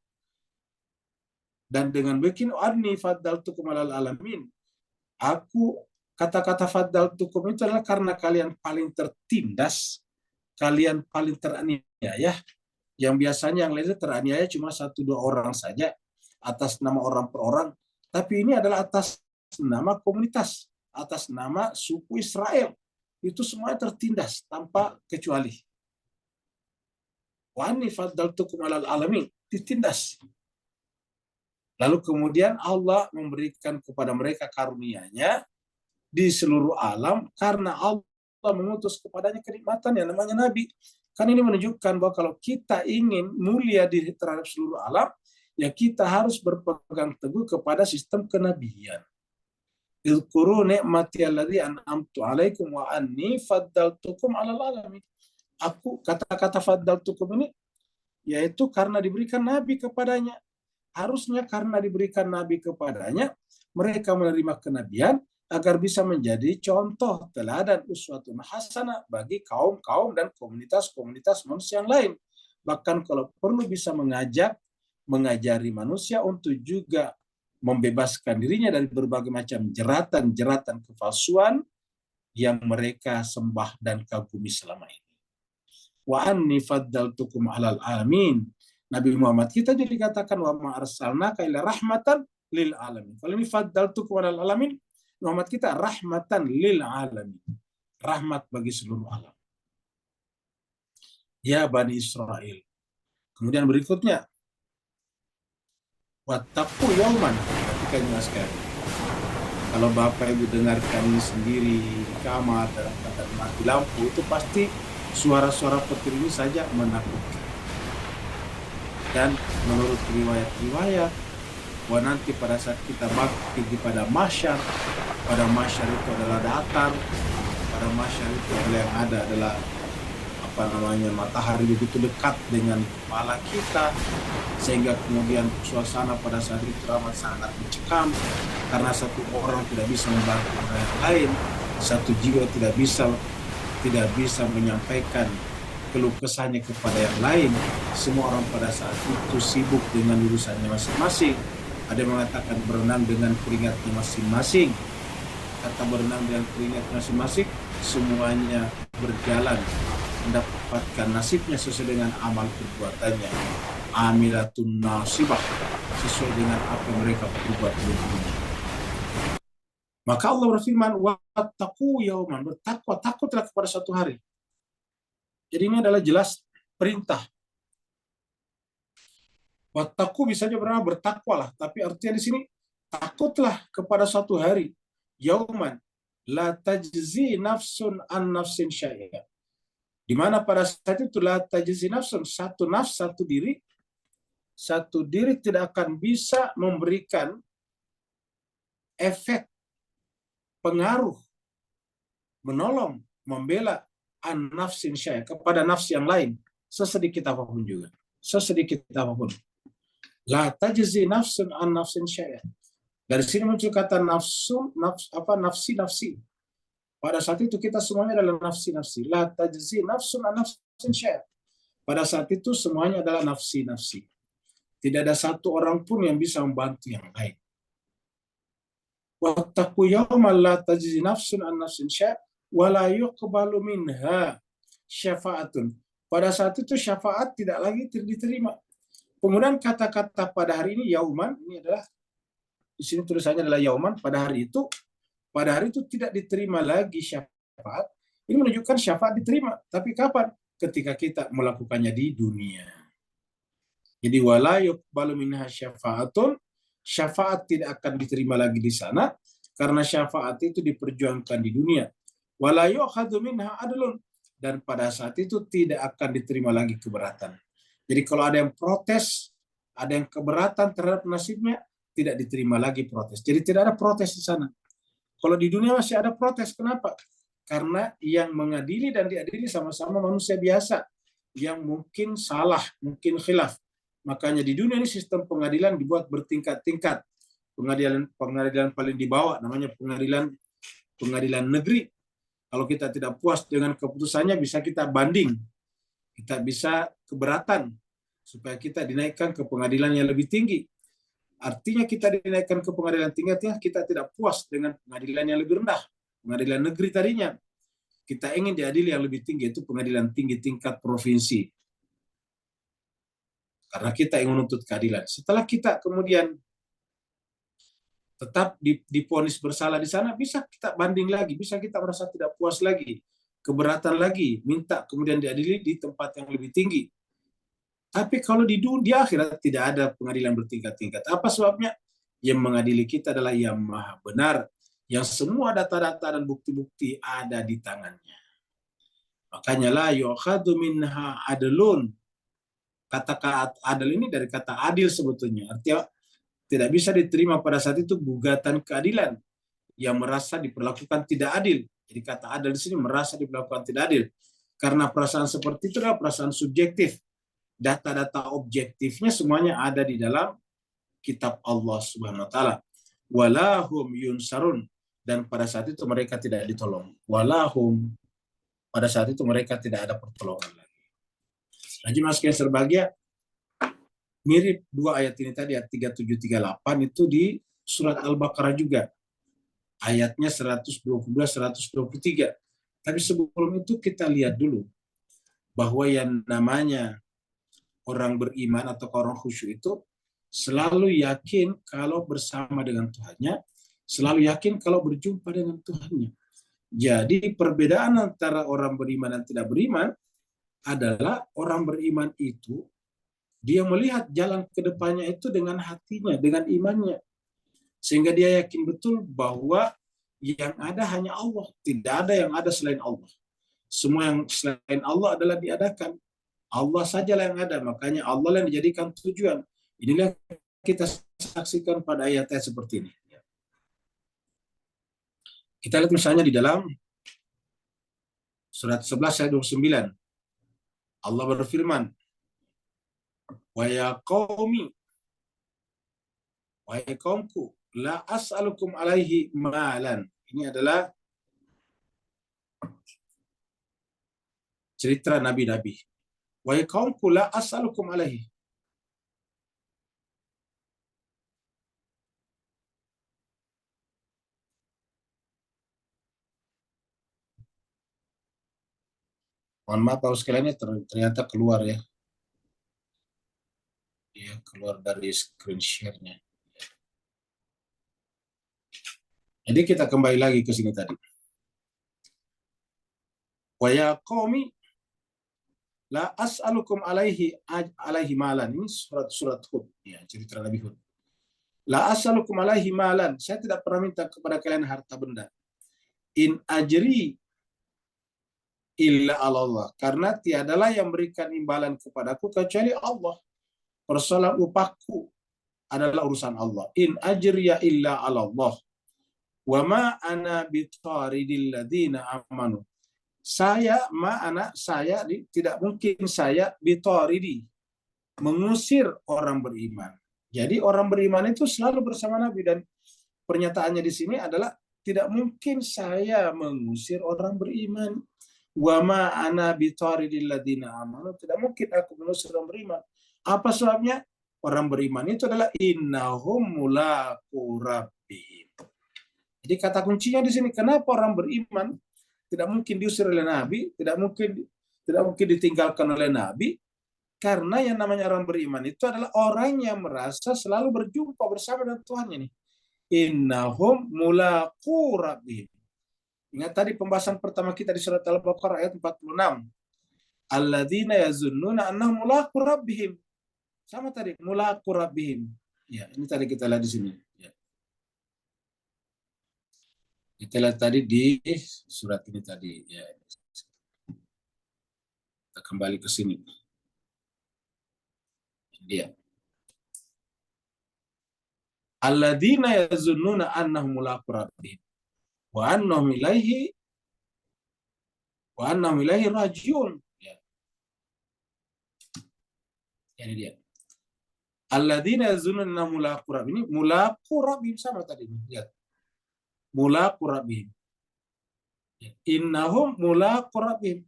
Dan dengan bikin anni faddaltukum alal alamin. Aku, kata-kata faddaltukum itu adalah karena kalian paling tertindas, kalian paling teraniaya. Yang biasanya yang lainnya teraniaya cuma 1-2 orang saja, atas nama orang per orang. Tapi ini adalah atas nama komunitas, atas nama suku Israel. Itu semua tertindas tanpa kecuali. Wa anni faddaltukum alal alamin, ditindas. Lalu kemudian Allah memberikan kepada mereka karunia-Nya di seluruh alam karena Allah mengutus kepadanya kenikmatan yang namanya Nabi. Kan ini menunjukkan bahwa kalau kita ingin mulia di terhadap seluruh alam, ya kita harus berpegang teguh kepada sistem kenabian. Izkuru ni'mati alladzi an'amtu 'alaikum wa anni faddaltukum 'alal alamin. Aku, kata-kata faddaltukum ini yaitu karena diberikan nabi kepadanya. Harusnya karena diberikan nabi kepadanya, mereka menerima kenabian agar bisa menjadi contoh teladan uswatun hasanah bagi kaum-kaum dan komunitas-komunitas manusia yang lain. Bahkan kalau perlu bisa mengajari manusia untuk juga membebaskan dirinya dari berbagai macam jeratan-jeratan kepalsuan yang mereka sembah dan kagumi selama ini. Wa anni faddaltukum 'alal alamin. Nabi Muhammad kita jadi dikatakan wa ma arsalnaka illa rahmatan lil alamin. Kalau ini faddaltukum 'alal alamin, Muhammad kita rahmatan lil alamin. Rahmat bagi seluruh alam. Ya Bani Israel. Kemudian berikutnya wattaqu yauman. Perhatikan sekali. Kalau Bapak Ibu dengarkan ini sendiri di kamar dalam keadaan mati lampu, itu pasti suara-suara petir ini saja menakutkan. Dan menurut riwayat-riwayat, bahwa nanti pada saat kita bakti pada mahsyar, pada mahsyar itu adalah datar, pada masyarakat itu yang ada adalah matahari begitu dekat dengan kepala kita, sehingga kemudian suasana pada saat itu amat sangat mencekam karena satu orang tidak bisa membantu orang yang lain, satu jiwa tidak bisa menyampaikan keluh kesahnya kepada yang lain. Semua orang pada saat itu sibuk dengan urusannya masing-masing. Ada yang mengatakan berenang dengan keringatnya masing-masing. Kata berenang dengan keringat masing-masing, semuanya berjalan mendapatkan nasibnya sesuai dengan amal perbuatannya. Amilatun nasibah, sesuai dengan apa yang mereka berbuat dulunya. Maka Allah berfirman, wattaqu yauman, bertakwa, takutlah kepada suatu hari. Jadi ini adalah jelas perintah. Wattaqu bisa saja berarti bertakwalah, tapi artinya di sini takutlah kepada suatu hari. Yauman la tajzi nafsun an nafsin syai'a. Di mana pada saat itu la tajzi nafsun, satu nafs, satu diri tidak akan bisa memberikan efek, pengaruh, menolong, membela an nafsin syai'a, kepada nafs yang lain sesedikit apapun juga. Sesedikit apapun. La tajzi nafsun an nafsin syai'a. Dari sini muncul kata nafsi. Pada saat itu kita semuanya adalah nafsi. La tajzi nafsun an nafsin syai'a. Pada saat itu semuanya adalah nafsi. Tidak ada satu orang pun yang bisa membantu yang lain. Wattaqu yawman la tajzi nafsun an nafsin syai'a wa la yuqbalu minha syafa'atun. Pada saat itu syafaat tidak lagi diterima. Kemudian kata-kata pada hari ini yauman, ini adalah di sini tulisannya adalah yauman, pada hari itu tidak diterima lagi syafaat. Ini menunjukkan syafaat diterima, tapi kapan? Ketika kita melakukannya di dunia. Jadi wala yuqbalu minha syafa'atun, syafaat tidak akan diterima lagi di sana karena syafaat itu diperjuangkan di dunia. Wala yu'khadhu minha adlun, dan pada saat itu tidak akan diterima lagi keberatan. Jadi kalau ada yang protes, ada yang keberatan terhadap nasibnya, tidak diterima lagi protes. Jadi tidak ada protes di sana. Kalau di dunia masih ada protes, kenapa? Karena yang mengadili dan diadili sama-sama manusia biasa, yang mungkin salah, mungkin khilaf. Makanya di dunia ini sistem pengadilan dibuat bertingkat-tingkat. Pengadilan paling di bawah namanya pengadilan negeri. Kalau kita tidak puas dengan keputusannya, bisa kita banding. Kita bisa keberatan supaya kita dinaikkan ke pengadilan yang lebih tinggi. Artinya kita dinaikkan ke pengadilan tinggi, kita tidak puas dengan pengadilan yang lebih rendah, pengadilan negeri tadinya. Kita ingin diadili yang lebih tinggi, itu pengadilan tinggi tingkat provinsi. Karena kita ingin menuntut keadilan. Setelah kita kemudian tetap divonis bersalah di sana, bisa kita banding lagi, bisa kita merasa tidak puas lagi, keberatan lagi, minta kemudian diadili di tempat yang lebih tinggi. Tapi kalau di akhirat tidak ada pengadilan bertingkat-tingkat. Apa sebabnya? Yang mengadili kita adalah yang maha benar, yang semua data-data dan bukti-bukti ada di tangannya. Makanya la yu'khadhu minha adlun. Kata adil ini dari kata adil sebetulnya. Artinya tidak bisa diterima pada saat itu gugatan keadilan yang merasa diperlakukan tidak adil. Jadi kata adil di sini merasa diperlakukan tidak adil. Karena perasaan seperti itu adalah perasaan subjektif. Data-data objektifnya semuanya ada di dalam kitab Allah Subhanahu wa taala. Walahum yunsarun, dan pada saat itu mereka tidak ditolong. Walahum, pada saat itu mereka tidak ada pertolongan lagi. Haji Mas yang berbahagia, mirip dua ayat ini tadi, ayat 3738 itu di surat Al-Baqarah juga. Ayatnya 122-123. Tapi sebelum itu kita lihat dulu bahwa yang namanya orang beriman atau orang khusyuk itu selalu yakin kalau bersama dengan Tuhannya, selalu yakin kalau berjumpa dengan Tuhannya. Jadi perbedaan antara orang beriman dan tidak beriman adalah orang beriman itu dia melihat jalan ke depannya itu dengan hatinya, dengan imannya. Sehingga dia yakin betul bahwa yang ada hanya Allah, tidak ada yang ada selain Allah. Semua yang selain Allah adalah diadakan. Allah sajalah yang ada, makanya Allah yang dijadikan tujuan. Inilah kita saksikan pada ayat-ayat seperti ini. Kita lihat misalnya di dalam Surat 11 ayat 29. Allah berfirman, wa ya qaumi, wahai kaumku, la as'alukum alaihi malan. Ini adalah cerita nabi-nabi. Wahai kaumku, la as'alukum alaihi. Mohon maaf kalau sekalian ternyata keluar ya. Ya, keluar dari screen share-nya. Jadi kita kembali lagi ke sini tadi. Wa ya qaumi la as'alukum alaihi malan. Ini surat Hud, ya, cerita Nabi Hud. La as'alukum alaihi malan. Saya tidak pernah minta kepada kalian harta benda. In ajri illa Allah. Karena tiadalah yang berikan imbalan kepadaku kecuali Allah. Persoalan upahku adalah urusan Allah. In ajriya illa Allah. Wa ma ana bitaridil ladzina amanu. Tidak mungkin saya bitaridi, mengusir orang beriman. Jadi orang beriman itu selalu bersama Nabi, dan pernyataannya di sini adalah tidak mungkin saya mengusir orang beriman. Wa ma ana bitaridil ladzina amanu. Tidak mungkin aku mengusir orang beriman. Apa sebabnya? Orang beriman itu adalah innahum mulaqu rabbihim. Jadi kata kuncinya di sini, kenapa orang beriman tidak mungkin diusir oleh Nabi, tidak mungkin ditinggalkan oleh Nabi, karena yang namanya orang beriman itu adalah orang yang merasa selalu berjumpa bersama dengan Tuhannya nih. Innahum mulaqu rabbihim. Ingat tadi pembahasan pertama kita di surat Al-Baqarah ayat 46. Alladzina yazunnuna annahum mulaqu rabbihim. Sama tadi, mulaqu rabbihim. Ya, ini tadi kita lihat di sini. Ya. Kita lihat tadi di surat ini tadi. Ya. Kita kembali ke sini. Dia. Alladzina yazunnuna annahum mulaqu rabbihim wa annahum ilaihi rajiun. Ya. Ini dia. Alladzina yazunnuna annahum mulaqu rabbihim. Ini mulaqu rabbihim sama tadi. Lihat. Mulaqu rabbihim. Innahum mulaqu rabbihim.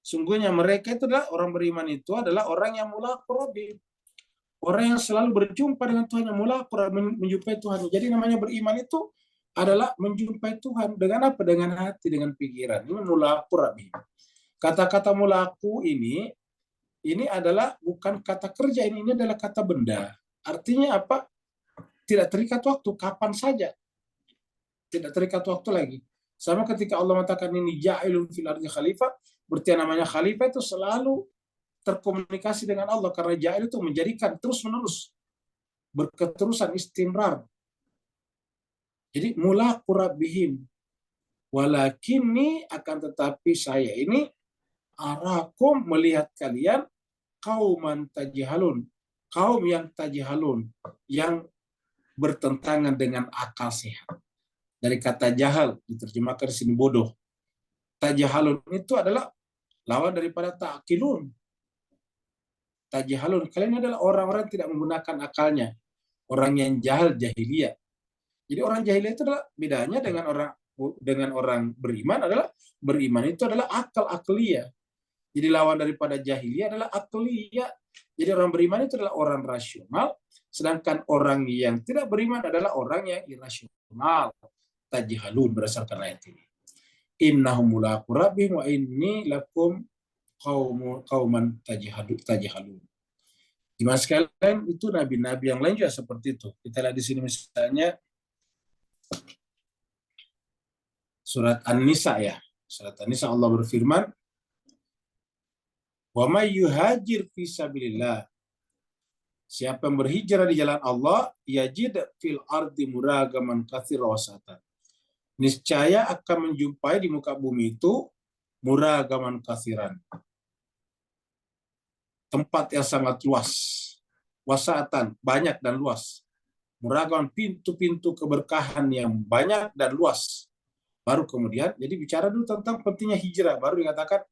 Sungguhnya mereka itu adalah orang beriman, itu adalah orang yang mulaqu rabbihim. Orang yang selalu berjumpa dengan Tuhan, yang mulaqu rabbihim, menjumpai Tuhan. Jadi namanya beriman itu adalah menjumpai Tuhan. Dengan apa? Dengan hati, dengan pikiran. Ini mulaqu rabbihim. Kata-kata mulaqu ini adalah bukan kata kerja, ini adalah kata benda. Artinya apa? Tidak terikat waktu, kapan saja. Tidak terikat waktu lagi. Sama ketika Allah mengatakan ini ja'ilun fil ardi khalifah, berarti namanya khalifah itu selalu terkomunikasi dengan Allah, karena ja'il itu menjadikan terus-menerus, berketerusan, istimrar. Jadi mulaqu rabbihim. Walakinni, akan tetapi saya ini arakum, melihat kalian qauman tajhalun, kaum yang tajhalun, yang bertentangan dengan akal sehat. Dari kata jahal diterjemahkan di sini bodoh. Tajhalun itu adalah lawan daripada ta'qilun. Tajhalun, kalian adalah orang-orang tidak menggunakan akalnya, orang yang jahil, jahiliyah. Jadi orang jahiliyah itu adalah bedanya dengan orang beriman, adalah beriman itu adalah akal akliyah. Jadi lawan daripada jahiliyah adalah akliyah. Jadi orang beriman itu adalah orang rasional, sedangkan orang yang tidak beriman adalah orang yang irasional. Tajhalun berdasarkan ayat ini. Innahum mulaqu rabbihim wa inni lakum qauman tajhalun. Gimana sekalian, itu nabi-nabi yang lain juga seperti itu. Kita lihat di sini misalnya surat An-Nisa ya. Surat An-Nisa Allah berfirman, "Wa may yuhajir fi sabilillah." Siapa yang berhijrah di jalan Allah, yajid fil ardi muragaman katsira wasatan. Niscaya akan menjumpai di muka bumi itu muragaman katsiran. Tempat yang sangat luas. Wasatan, banyak dan luas. Muragaman, pintu-pintu keberkahan yang banyak dan luas. Baru kemudian, jadi bicara dulu tentang pentingnya hijrah. Baru dikatakan,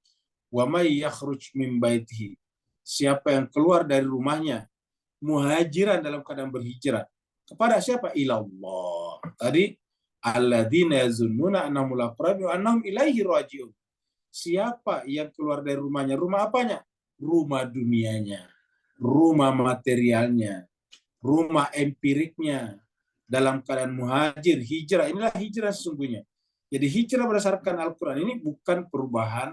wa may yakhruj min baitihi. Siapa yang keluar dari rumahnya, muhajiran dalam keadaan berhijrah. Kepada siapa? Ilallah. Tadi, alladzina yazunnuna annahum mulaqu rabbihim wa annahum ilaihi raji'un. Siapa yang keluar dari rumahnya? Rumah apanya? Rumah dunianya, rumah materialnya, rumah empiriknya, dalam keadaan muhajir, hijrah. Inilah hijrah sesungguhnya. Jadi hijrah berdasarkan Al-Quran ini bukan perubahan,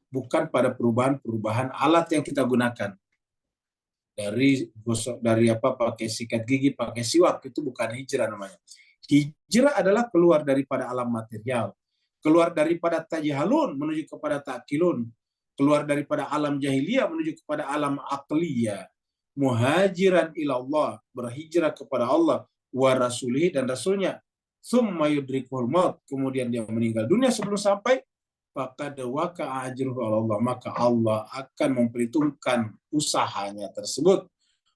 bukan pada perubahan alat yang kita gunakan. Dari apa, pakai sikat gigi, pakai siwak, itu bukan hijrah namanya. Hijrah adalah keluar daripada alam material, keluar daripada tajahalun menuju kepada ta'kilun, keluar daripada alam jahiliyah menuju kepada alam aqliyah. Muhajiran ilallah, berhijrah kepada Allah wa rasulih dan rasulnya. Tsumma yudrikul maut, kemudian dia meninggal dunia sebelum sampai, faqad waqa'a ajruhu 'ala Allah, maka Allah akan memperhitungkan usahanya tersebut.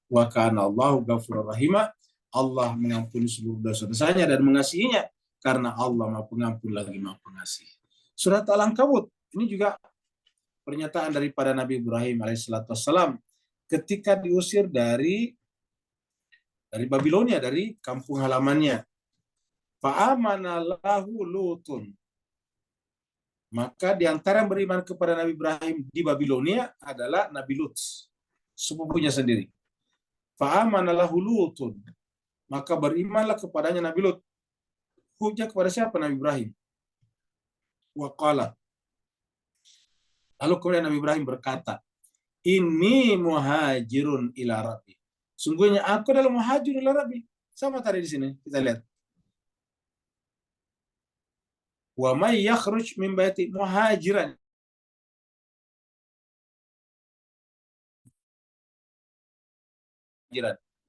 Wa kana Allahu ghafurur rahima, Allah mengampuni seluruh dosa-dosanya dan mengasihinya, karena Allah Maha Pengampun lagi Maha Pengasih. Surat Al-Ankabut ini juga pernyataan daripada Nabi Ibrahim alaihissalam ketika diusir dari Babilonia, dari kampung halamannya. Fa'amana lahu Lutun. Maka di antara yang beriman kepada Nabi Ibrahim di Babilonia adalah Nabi Lut, sepupunya sendiri. Fa'amana lahu Lutun. Maka berimanlah kepadanya Nabi Lut. Hujah kepada siapa? Nabi Ibrahim. Wa qala. Lalu kemudian Nabi Ibrahim berkata, "Inni muhajirun ila rabbi." Sungguhnya aku adalah muhajirun ila rabbi. Sama tadi di sini kita lihat. Wa may yakhruj min baiti muhajiran.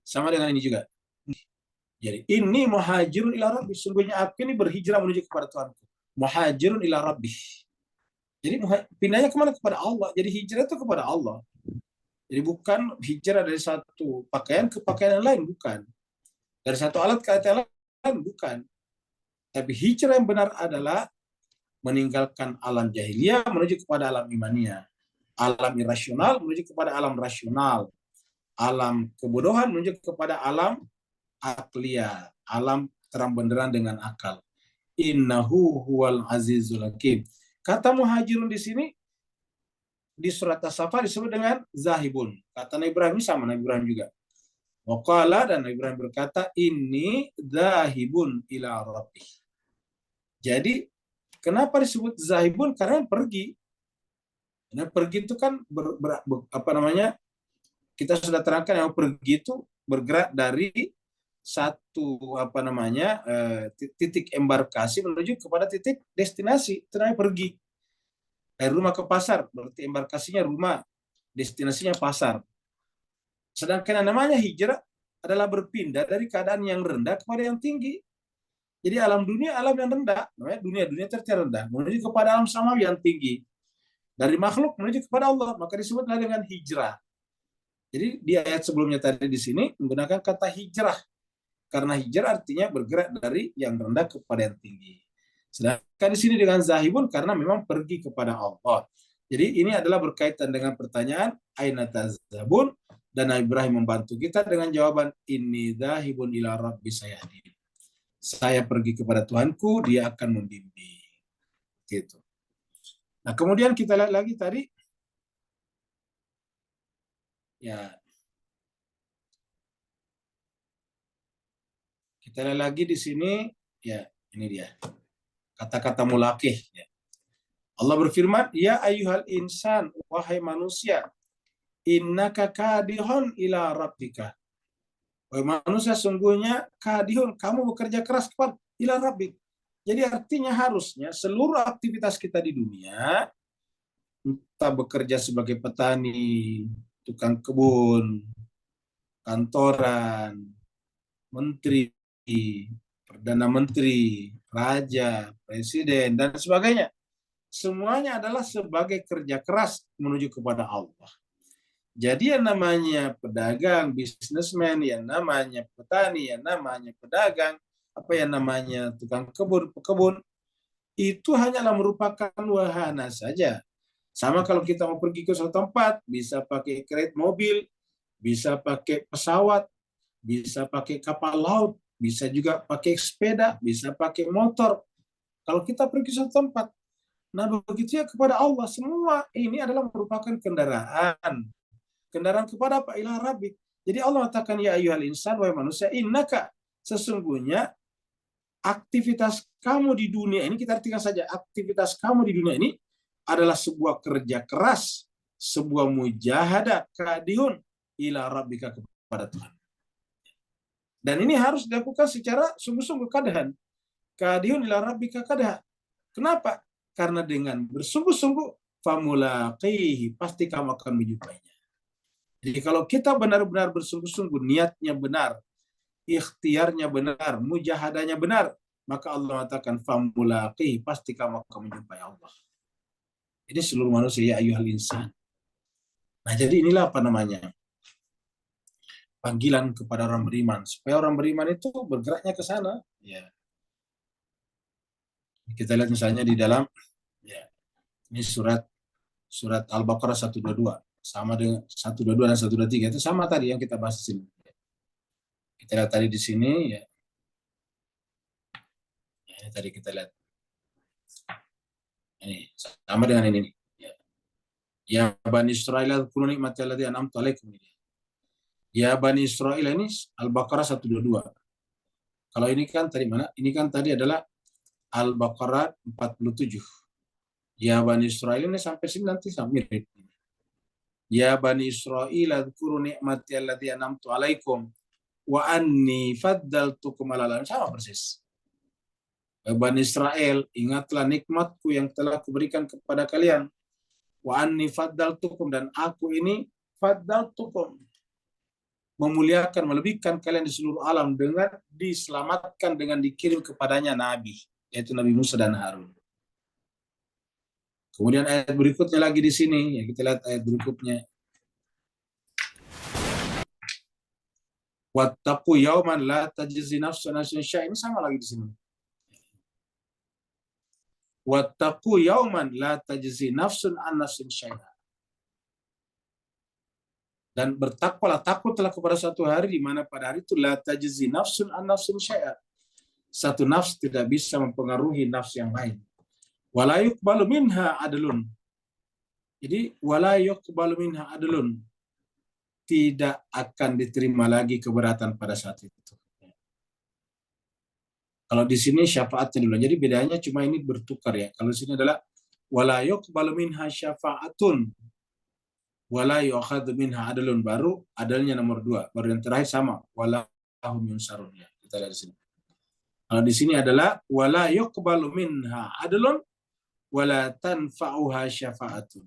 Sama dengan ini juga. Jadi ini muhajirun ila rabbi, sungguhnya aku ini berhijrah menuju kepada Tuhanku. Muhajirun ila rabbi. Jadi pindahnya kemana? Kepada Allah. Jadi hijrah itu kepada Allah. Jadi bukan hijrah dari satu pakaian ke pakaian yang lain, bukan. Dari satu alat ke alat yang lain, bukan. Tapi hijrah yang benar adalah meninggalkan alam jahiliyah menuju kepada alam imaniyah. Alam irasional menuju kepada alam rasional. Alam kebodohan menuju kepada alam akliyah. Alam terang benderang dengan akal. Innahu huwal azizul hakim. Kata muhajirun di sini di surat As-Saffat disebut dengan zahibun. Kata Nabi Ibrahim sama Nabi Ibrahim juga. Waqala, dan Nabi Ibrahim berkata, "Inni zahibun ila rabbi." Jadi kenapa disebut zahibun? Karena pergi. Nah, pergi itu kan kita sudah terangkan yang pergi itu bergerak dari satu titik embarkasi menuju kepada titik destinasi. Itu namanya pergi. Dari rumah ke pasar, berarti embarkasinya rumah, destinasinya pasar. Sedangkan yang namanya hijrah adalah berpindah dari keadaan yang rendah kepada yang tinggi. Jadi alam dunia, alam yang rendah, namanya dunia terrendah, menuju kepada alam samawi yang tinggi. Dari makhluk menuju kepada Allah, maka disebutlah dengan hijrah. Jadi di ayat sebelumnya tadi di sini menggunakan kata hijrah. Karena hijrah artinya bergerak dari yang rendah kepada yang tinggi. Sedangkan di sini dengan zahibun karena memang pergi kepada Allah. Jadi ini adalah berkaitan dengan pertanyaan aina tazhabun, dan Nabi Ibrahim membantu kita dengan jawaban inni zahibun ila rabbi sayahdin. Saya pergi kepada Tuhanku, dia akan membimbing. Gitu. Nah, kemudian kita lihat lagi tadi ya. Kita lihat lagi di sini ya, ini dia. Kata-kata mulakih. Ya. Allah berfirman, ya ayyuhal insan, wahai manusia, innaka kadihun ila rabbika. Wahai manusia, sungguhnya kadihun, kamu bekerja keras kepada ila rabbik. Jadi artinya harusnya seluruh aktivitas kita di dunia, entah bekerja sebagai petani, tukang kebun, kantoran, menteri, perdana menteri, raja, presiden, dan sebagainya. Semuanya adalah sebagai kerja keras menuju kepada Allah. Jadi yang namanya pedagang, bisnismen, yang namanya petani, yang namanya pedagang, apa yang namanya tukang kebun, pekebun, itu hanyalah merupakan wahana saja. Sama kalau kita mau pergi ke suatu tempat, bisa pakai kereta mobil, bisa pakai pesawat, bisa pakai kapal laut, bisa juga pakai sepeda, bisa pakai motor. Kalau kita pergi ke suatu tempat, nah begitu ya kepada Allah, semua ini adalah merupakan kendaraan. Kendaraan kepada apa? Ila rabbik. Jadi Allah mengatakan, ya ayyuhal insan, wahai manusia, innaka, sesungguhnya aktivitas kamu di dunia ini, kita artikan saja, aktivitas kamu di dunia ini adalah sebuah kerja keras, sebuah mujahadah, kadihun ila rabbika, kepada Tuhan. Dan ini harus dilakukan secara sungguh-sungguh, kadahan. Kadihun ila rabbika kadahan. Kenapa? Karena dengan bersungguh-sungguh, famulaqihi, pasti kamu akan menjumpainya. Jadi kalau kita benar-benar bersungguh-sungguh, niatnya benar, ikhtiarnya benar, mujahadahnya benar, maka Allah mengatakan famulaqihi, pasti kamu akan menjumpai Allah. Ini seluruh manusia, ya ayyuhal insan. Nah, jadi inilah apa namanya? Panggilan kepada orang beriman, supaya orang beriman itu bergeraknya ke sana. Ya. Kita lihat misalnya di dalam, ya, ini surat Al-Baqarah 122, sama dengan 122 dan 123, itu sama tadi yang kita bahas di sini. Kita lihat tadi di sini, ya. Ini tadi kita lihat. Ini sama dengan ini. Ya Bani Israil adhkuru ni'mati allati an'amtu 'alaikum. Ya Bani Israil ini Al-Baqarah 122. Kalau ini kan tadi mana? Ini kan tadi adalah Al-Baqarah 47. Ya Bani Israil ini sampai sini nanti mirip. Ya Bani Israil adhkuru ni'mati allati an'amtu 'alaikum wa anni faddaltukum 'alal 'alamin. Sama persis. Bani Israel, ingatlah nikmatku yang telah kuberikan kepada kalian. Wa anni faddaltukum, dan aku ini faddaltukum, memuliakan, melebihkan kalian di seluruh alam dengan diselamatkan dengan dikirim kepadanya nabi, yaitu Nabi Musa dan Harun. Kemudian ayat berikutnya lagi di sini, ya kita lihat ayat berikutnya. Wattaqu yauman la tajzi nafsun an nafsin syai'an, ini sama lagi di sini. Wattaqu yauman la tajzi nafsun an nafsin syai'an. Dan bertakwalah, takutlah kepada suatu hari di mana pada hari itu la tajzi nafsun an nafsin syai'an. Satu nafs tidak bisa mempengaruhi nafs yang lain. Wala yuqbalu minha adlun. Jadi wala yuqbalu minha adlun, tidak akan diterima lagi keberatan pada saat itu. Kalau di sini syafaatnya dulu. Jadi bedanya cuma ini bertukar ya. Kalau di sini adalah wala yuqbalu minha syafa'atun wala yu'khadhu minha adlun, baru adalnya nomor 2. Baru yang terakhir sama wala hum yunsarun ya. Kita lihat di sini. Kalau di sini adalah wala yuqbalu minha adlun wala tanfa'uha syafa'atun.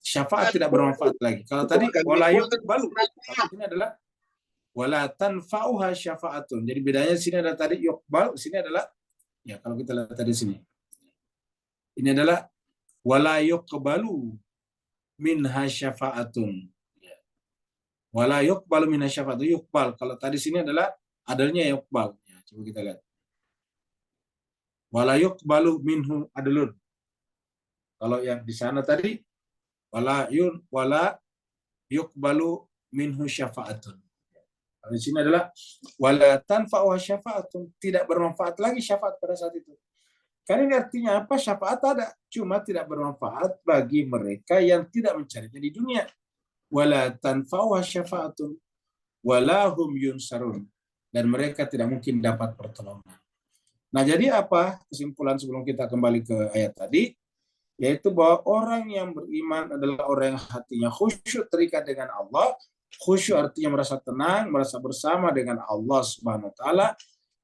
Syafaat tidak bermanfaat lagi. Kalau tadi wala yuqbalu, kalau ini adalah wala tanfa'uha syafa'atun. Jadi bedanya di sini adalah tadi yuqbal, di sini adalah ya kalau kita lihat tadi sini. Ini adalah wala yuqbalu minha syafa'atun. Ya. Wala yuqbalu minha syafa'atun, yuqbal. Kalau tadi sini adalah adalnya yuqbal. Ya, coba kita lihat. Wala yuqbalu minhu adlun. Kalau yang di sana tadi wala yuqbalu minhu syafa'atun. Di sini adalah wala tanfa'u syafa'atun, tidak bermanfaat lagi syafaat pada saat itu. Karena ini artinya apa? Syafaat ada, cuma tidak bermanfaat bagi mereka yang tidak mencarinya di dunia. Wala tanfa'u syafa'atun wala hum yunsarun, dan mereka tidak mungkin dapat pertolongan. Nah, jadi apa kesimpulan sebelum kita kembali ke ayat tadi? Yaitu bahwa orang yang beriman adalah orang yang hatinya khusyuk terikat dengan Allah. Khusyuk artinya merasa tenang, merasa bersama dengan Allah Subhanahu wa taala.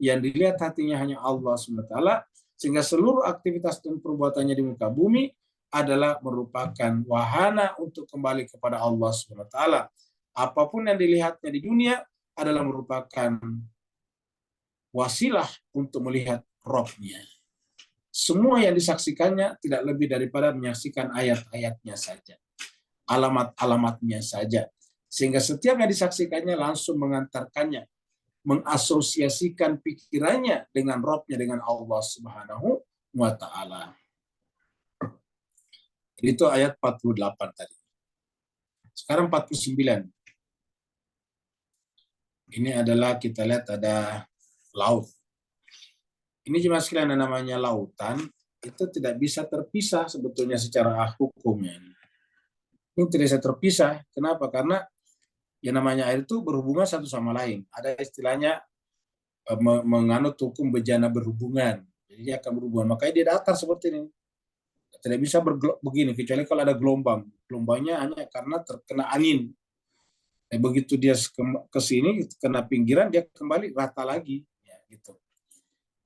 Yang dilihat hatinya hanya Allah Subhanahu wa taala, sehingga seluruh aktivitas dan perbuatannya di muka bumi adalah merupakan wahana untuk kembali kepada Allah Subhanahu wa taala. Apapun yang dilihatnya di dunia adalah merupakan wasilah untuk melihat Rabb-nya. Semua yang disaksikannya tidak lebih daripada menyaksikan ayat-ayatnya saja, alamat-alamatnya saja. Sehingga setiap yang disaksikannya langsung mengantarkannya mengasosiasikan pikirannya dengan Rabb-nya, dengan Allah Subhanahu wa Ta'ala. Itu ayat 48 tadi. Sekarang 49. Ini adalah kita lihat ada laut. Ini cuma sekalian namanya lautan, itu tidak bisa terpisah sebetulnya secara hukumnya. Ini tidak bisa terpisah. Kenapa? Karena yang namanya air itu berhubungan satu sama lain. Ada istilahnya menganut hukum bejana berhubungan. Jadi dia akan berhubungan. Makanya dia datar seperti ini. Tidak bisa begini, kecuali kalau ada gelombang. Gelombangnya hanya karena terkena angin. Begitu dia ke sini, kena pinggiran, dia kembali rata lagi. Ya, gitu.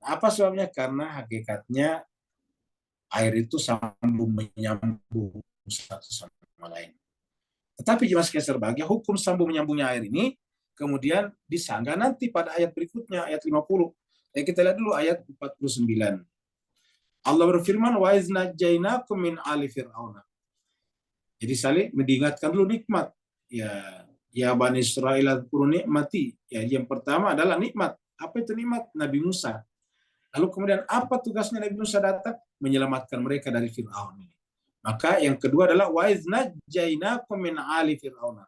Apa sebabnya? Karena hakikatnya air itu sambung menyambung satu sama lain. Tetapi jemaah sekalian berbahagia, hukum sambung menyambungnya air ini kemudian disanggah nanti pada ayat berikutnya, ayat 50. Kita lihat dulu ayat 49. Allah berfirman, wa iz najjaynakum min ali fir'auna. Jadi saling diingatkan dulu nikmat. Ya Bani Israil adhkuru nikmati. Ya, yang pertama adalah nikmat. Apa itu nikmat? Nabi Musa. Lalu kemudian apa tugasnya Nabi Musa datang? Menyelamatkan mereka dari Fir'aun ini. Maka yang kedua adalah wa iz najjaynakum min ali fir'auna.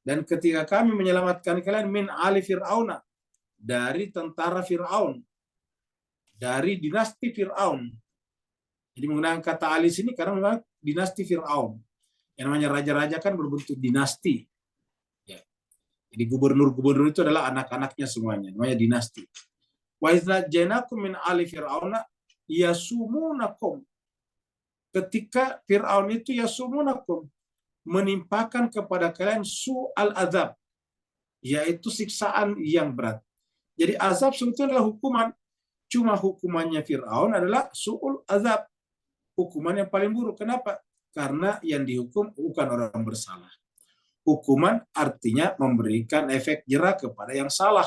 Dan ketika kami menyelamatkan kalian min ali fir'auna, dari tentara Fir'aun, dari dinasti Fir'aun. Jadi menggunakan kata ali sini karena menggunakan dinasti Fir'aun. Yang namanya raja-raja kan berbentuk dinasti. Ya. Jadi gubernur-gubernur itu adalah anak-anaknya semuanya, namanya dinasti. Wa iz najjaynakum min ali fir'auna yasumunakum. Ketika Fir'aun itu yasumunakum, menimpakan kepada kalian su'al azab, yaitu siksaan yang berat. Jadi azab sebetulnya adalah hukuman. Cuma hukumannya Fir'aun adalah su'ul azab. Hukuman yang paling buruk. Kenapa? Karena yang dihukum bukan orang bersalah. Hukuman artinya memberikan efek jera kepada yang salah.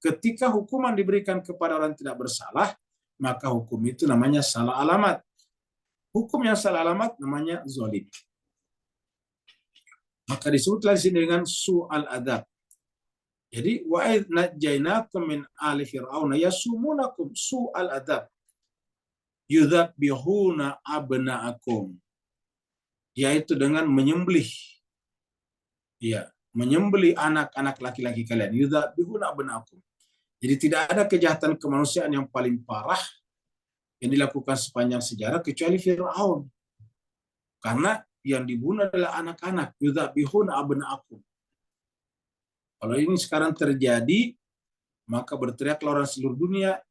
Ketika hukuman diberikan kepada orang tidak bersalah, maka hukum itu namanya salah alamat. Hukum yang salah alamat namanya zalim. Maka disebutlah di sini dengan su'al adab. Jadi wa idz najjaynakum min ali fir'auna yasumunakum su'al adab yudzabbihuna abna'akum, yaitu dengan menyembelih, ya, menyembelih anak-anak laki-laki kalian. Yudzabbihuna abna'akum. Jadi tidak ada kejahatan kemanusiaan yang paling parah yang dilakukan sepanjang sejarah kecuali Fir'aun. Karena yang dibunuh adalah anak-anak. Yudzabbihuna abna'akum. Kalau ini sekarang terjadi, maka berteriaklah orang seluruh dunia,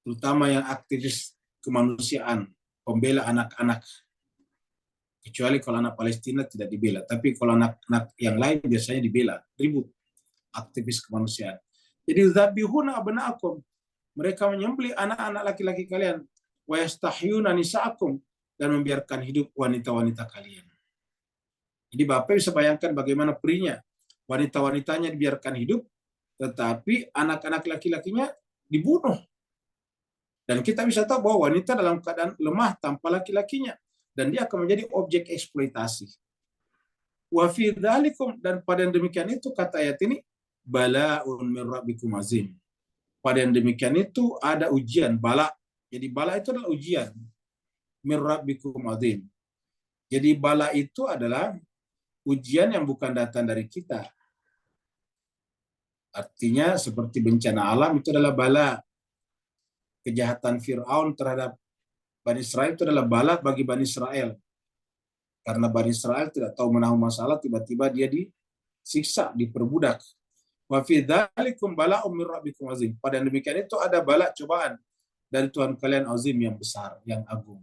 terutama yang aktivis kemanusiaan, pembela anak-anak. Kecuali kalau anak Palestina tidak dibela. Tapi kalau anak-anak yang lain biasanya dibela. Ribut. Aktivis kemanusiaan. Jadi, yudzabbihuna abna'akum. Mereka menyembelih anak-anak laki-laki kalian. Wa yastahyuna nisa'akum. Dan membiarkan hidup wanita-wanita kalian. Jadi Bapak bisa bayangkan bagaimana perinya. Wanita-wanitanya dibiarkan hidup, tetapi anak-anak laki-lakinya dibunuh. Dan kita bisa tahu bahwa wanita dalam keadaan lemah tanpa laki-lakinya. Dan dia akan menjadi objek eksploitasi. Wa fi dzalikum, dan pada yang demikian itu, kata ayat ini, bala'un min rabbikum azim. Pada yang demikian itu ada ujian, bala. Jadi bala itu adalah ujian. Min rabbikum azim. Jadi bala itu adalah ujian yang bukan datang dari kita. Artinya seperti bencana alam itu adalah bala. Kejahatan Fir'aun terhadap Bani Israel itu adalah bala bagi Bani Israel. Karena Bani Israel tidak tahu menahu masalah, tiba-tiba dia disiksa, diperbudak. Wa fi dzalikum bala'un min rabbikum azim. Pada demikian itu ada bala, cobaan dari Tuhan kalian azim, yang besar, yang agung.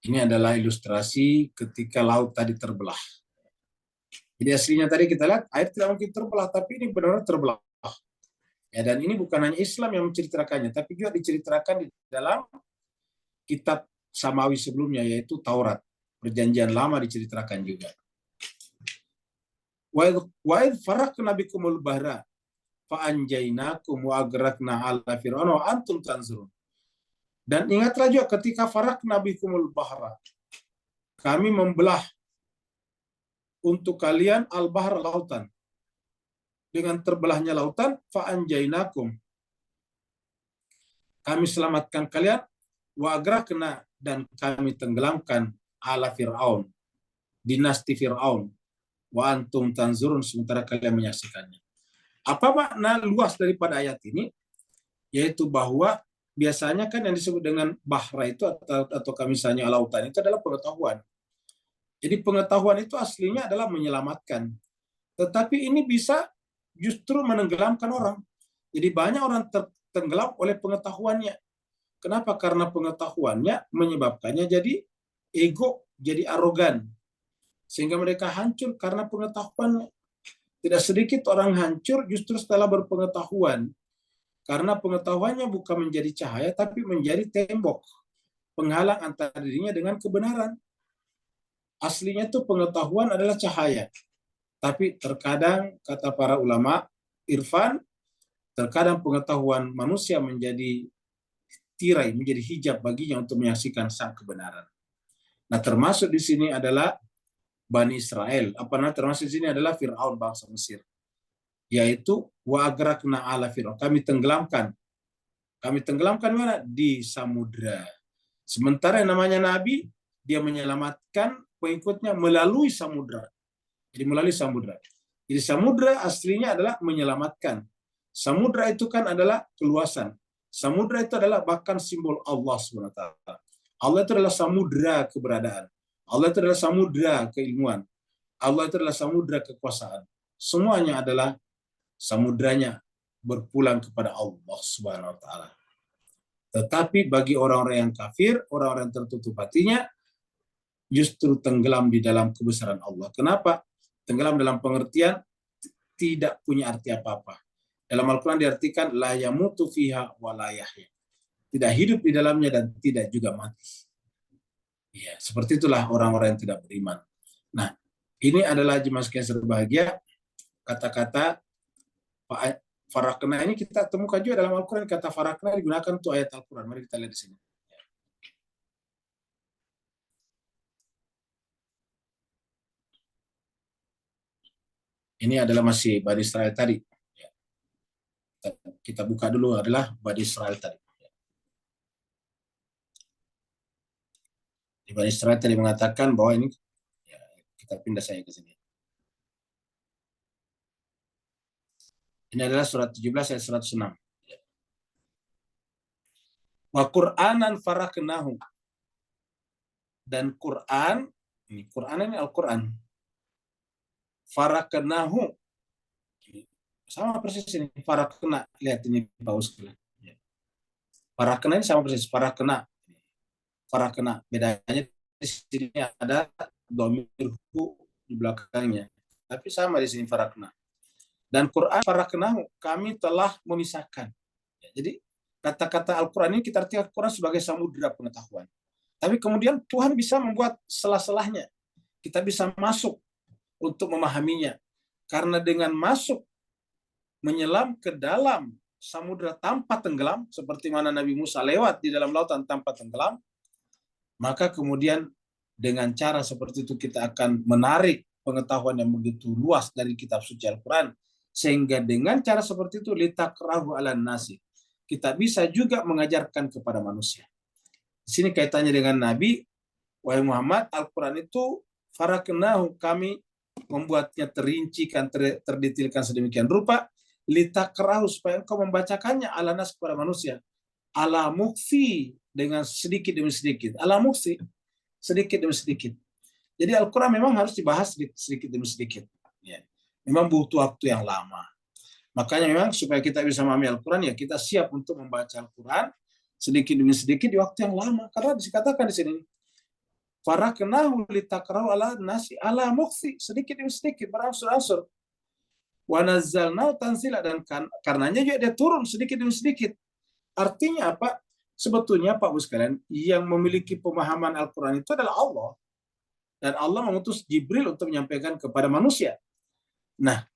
Ini adalah ilustrasi ketika laut tadi terbelah. Jadi aslinya tadi kita lihat air tidak mungkin terbelah, tapi ini benar-benar terbelah. Ya, dan ini bukan hanya Islam yang menceritakannya, tapi juga diceritakan di dalam kitab Samawi sebelumnya, yaitu Taurat. Perjanjian Lama diceritakan juga. Wa idz faraqna bikumul bahra fa anjaynakum wa agraqna ala fir'auna wa antum tanzurun. Dan ingatlah juga ketika faraqna bikumul bahra, kami membelah untuk kalian al-bahr lautan. Dengan terbelahnya lautan, fa'anjainakum. Kami selamatkan kalian, wa agrakna, dan kami tenggelamkan ala Fir'aun, dinasti Fir'aun, wa antum tanzurun, sementara kalian menyaksikannya. Apa makna luas daripada ayat ini? Yaitu bahwa biasanya kan yang disebut dengan bahra itu atau misalnya lautan itu adalah pengetahuan. Jadi pengetahuan itu aslinya adalah menyelamatkan. Tetapi ini bisa justru menenggelamkan orang. Jadi banyak orang tenggelam oleh pengetahuannya. Kenapa? Karena pengetahuannya menyebabkannya jadi ego, jadi arogan. Sehingga mereka hancur karena pengetahuannya. Tidak sedikit orang hancur justru setelah berpengetahuan. Karena pengetahuannya bukan menjadi cahaya, tapi menjadi tembok. Penghalang antara dirinya dengan kebenaran. Aslinya itu pengetahuan adalah cahaya. Tapi terkadang, kata para ulama irfan, terkadang pengetahuan manusia menjadi tirai, menjadi hijab baginya untuk menyaksikan sang kebenaran. Nah, termasuk di sini adalah Bani Israel. Termasuk di sini adalah Fir'aun, bangsa Mesir. Yaitu wa agrakna ala Fir'aun. Kami tenggelamkan. Kami tenggelamkan mana? Di samudra. Sementara yang namanya Nabi, dia menyelamatkan pengikutnya melalui samudra. Jadi melalui samudra. Jadi samudra aslinya adalah menyelamatkan. Samudra itu kan adalah keluasan. Samudra itu adalah bahkan simbol Allah SWT. Allah itu adalah samudra keberadaan. Allah itu adalah samudra keilmuan. Allah itu adalah samudra kekuasaan. Semuanya adalah samudranya berpulang kepada Allah Subhanahu wa taala. Tetapi bagi orang-orang yang kafir, orang-orang yang tertutup hatinya, justru tenggelam di dalam kebesaran Allah. Kenapa? Tenggelam dalam pengertian tidak punya arti apa-apa. Dalam Al-Quran diartikan la yamutu fiha wa la yahya. Tidak hidup di dalamnya dan tidak juga mati. Ya, seperti itulah orang-orang yang tidak beriman. Nah, ini adalah jemaah sekalian berbahagia, kata-kata farakna ini kita temukan juga dalam Al-Quran. Kata farakna digunakan untuk ayat Al-Quran. Mari kita lihat di sini. Ini adalah masih Bani Israel tadi. Kita buka dulu adalah Bani Israel tadi. Di Bani Israel tadi mengatakan bahwa ini, ya, kita pindah saya ke sini. Ini adalah surat 17 ayat 106. Wa Qur'anan faraknahu. Dan Quran, ini Al-Quran. Faraknahu. Sama persis ini, farakna. Lihat ini paus. Farakna ini sama persis, farakna. Farakna. Bedanya di sini ada dhamirhu di belakangnya. Tapi sama di sini farakna. Dan Quran faraknahu, kami telah memisahkan. Jadi kata-kata Al-Quran ini kita artikan Al-Quran sebagai samudra pengetahuan. Tapi kemudian Tuhan bisa membuat celah-celahnya. Kita bisa masuk untuk memahaminya. Karena dengan masuk menyelam ke dalam samudra tanpa tenggelam, seperti mana Nabi Musa lewat di dalam lautan tanpa tenggelam, maka kemudian dengan cara seperti itu kita akan menarik pengetahuan yang begitu luas dari kitab suci Al-Quran, sehingga dengan cara seperti itu litakrahu ala nasi, kita bisa juga mengajarkan kepada manusia. Di sini kaitannya dengan Nabi, wahai Muhammad, Al-Quran itu faraknahu, kami membuatnya terincikan, terdetilkan sedemikian rupa, litakrahu, supaya engkau membacakannya ala nas kepada manusia, ala mukfi, dengan sedikit demi sedikit, ala mukfi, sedikit demi sedikit. Jadi Al-Quran memang harus dibahas sedikit demi sedikit. Ya. Memang butuh waktu yang lama. Makanya memang supaya kita bisa memahami Al-Quran, ya kita siap untuk membaca Al-Quran sedikit demi sedikit di waktu yang lama. Karena dikatakan di sini, faraknahu litakrahu ala nasi ala mukfi, sedikit demi sedikit, berangsur-angsur. Wa nazzalnahu tanzila, dan karenanya juga dia turun sedikit demi sedikit. Artinya apa? Sebetulnya Pak Ibu sekalian, yang memiliki pemahaman Al-Quran itu adalah Allah. Dan Allah mengutus Jibril untuk menyampaikan kepada manusia. Nah,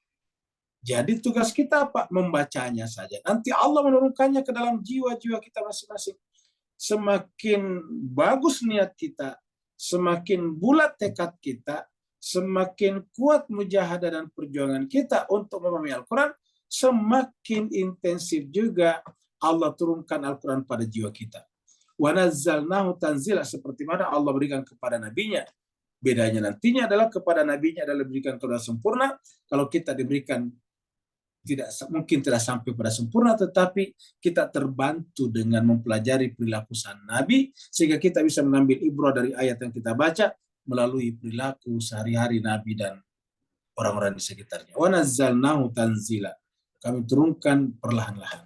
jadi tugas kita apa? Membacanya saja. Nanti Allah menurunkannya ke dalam jiwa-jiwa kita masing-masing. Semakin bagus niat kita, semakin bulat tekad kita, semakin kuat mujahadah dan perjuangan kita untuk memahami Al-Quran, semakin intensif juga Allah turunkan Al-Quran pada jiwa kita. Wa nazzalnahu tanzila, seperti mana Allah berikan kepada nabinya. Bedanya nantinya adalah kepada nabinya adalah diberikan kepada sempurna, kalau kita diberikan mungkin tidak sampai pada sempurna, tetapi kita terbantu dengan mempelajari perilaku sang Nabi, sehingga kita bisa mengambil ibrah dari ayat yang kita baca melalui perilaku sehari-hari Nabi dan orang-orang di sekitarnya. Wa nazzalnahu tanzila, kami turunkan perlahan-lahan.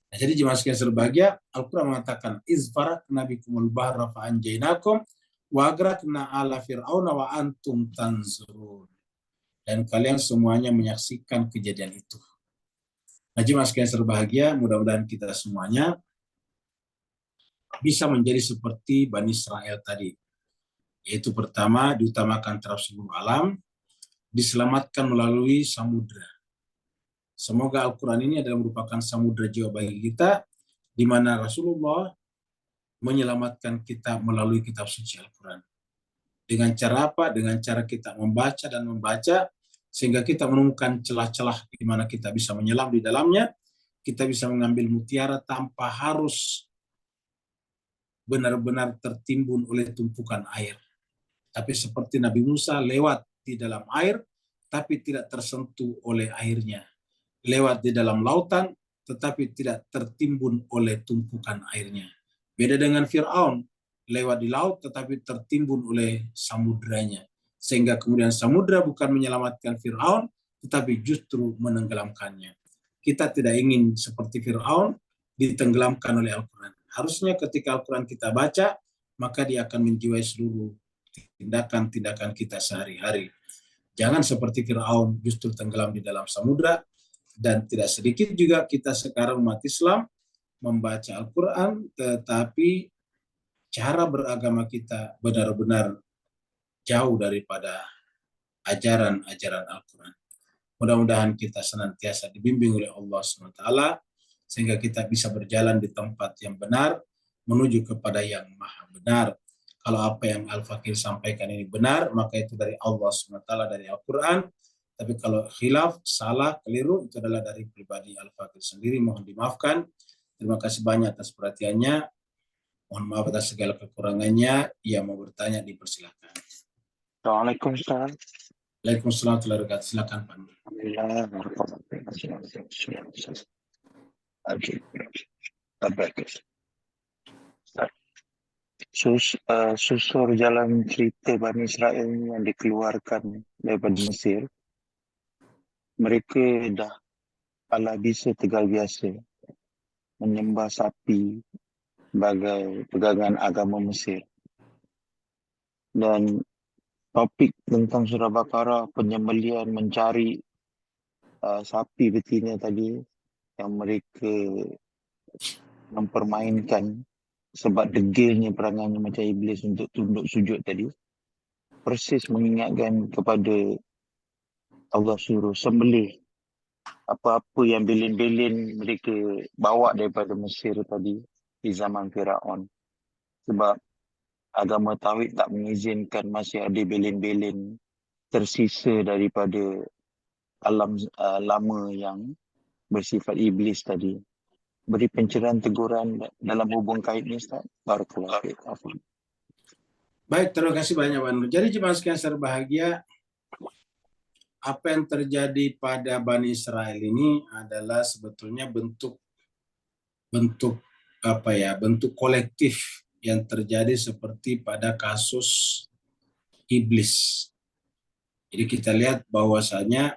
Nah, jadi jemaah sekalian berbahagia, Al-Quran mengatakan izfarakna bikumul bahra fa anjaynakum wa agrakna ala fir'auna wa antum tanzurun. Dan kalian semuanya menyaksikan kejadian itu. Nah, jemaah sekalian berbahagia, mudah-mudahan kita semuanya bisa menjadi seperti Bani Israel tadi. Yaitu pertama, diutamakan terhadap seluruh alam, diselamatkan melalui samudra. Semoga Al-Quran ini adalah merupakan samudra jiwa bagi kita, di mana Rasulullah menyelamatkan kita melalui kitab suci Al-Quran. Dengan cara apa? Dengan cara kita membaca dan membaca, sehingga kita menemukan celah-celah di mana kita bisa menyelam di dalamnya, kita bisa mengambil mutiara tanpa harus benar-benar tertimbun oleh tumpukan air. Tapi seperti Nabi Musa lewat di dalam air, tapi tidak tersentuh oleh airnya. Lewat di dalam lautan, tetapi tidak tertimbun oleh tumpukan airnya. Beda dengan Fir'aun, lewat di laut, tetapi tertimbun oleh samudranya. Sehingga kemudian samudra bukan menyelamatkan Fir'aun, tetapi justru menenggelamkannya. Kita tidak ingin seperti Fir'aun ditenggelamkan oleh Al-Quran. Harusnya ketika Al-Quran kita baca, maka dia akan menjiwai seluruh tindakan-tindakan kita sehari-hari. Jangan seperti Fir'aun justru tenggelam di dalam samudra. Dan tidak sedikit juga kita sekarang umat Islam membaca Al-Quran, tetapi cara beragama kita benar-benar jauh daripada ajaran-ajaran Al-Quran. Mudah-mudahan kita senantiasa dibimbing oleh Allah SWT, sehingga kita bisa berjalan di tempat yang benar, menuju kepada yang maha benar. Kalau apa yang Al-Fakir sampaikan ini benar, maka itu dari Allah SWT, dari Al-Quran. Tapi kalau khilaf, salah, keliru, itu adalah dari pribadi Al-Fakir sendiri. Mohon dimaafkan. Terima kasih banyak atas perhatiannya. Mohon maaf atas segala kekurangannya. Yang mau bertanya, dipersilakan. Assalamualaikum Ustaz. Waalaikumsalam warahmatullahi wabarakatuh. Silakan Pak. Susur jalan cerita Bani Israel yang dikeluarkan daripada Mesir, mereka dah ala bisa tegal biasa menyembah sapi sebagai pegangan agama Mesir. Dan topik tentang surah Baqarah, penyembelihan mencari sapi betina tadi yang mereka mempermainkan sebab degilnya perangannya macam iblis untuk tunduk sujud tadi, persis mengingatkan kepada Allah suruh sembelih apa-apa yang belin-belin mereka bawa daripada Mesir tadi di zaman Firaun. Sebab agama tauhid tak mengizinkan masih ada belin-belin tersisa daripada alam lama yang bersifat iblis tadi. Beri pencerahan teguran dalam hubung kait ni Ustaz. Barakallahu fiik. Baik, terima kasih banyak Pak Nur. Jadi jemaah sekalian berbahagia, apa yang terjadi pada Bani Israel ini adalah sebetulnya bentuk kolektif yang terjadi seperti pada kasus iblis. Jadi kita lihat bahwasanya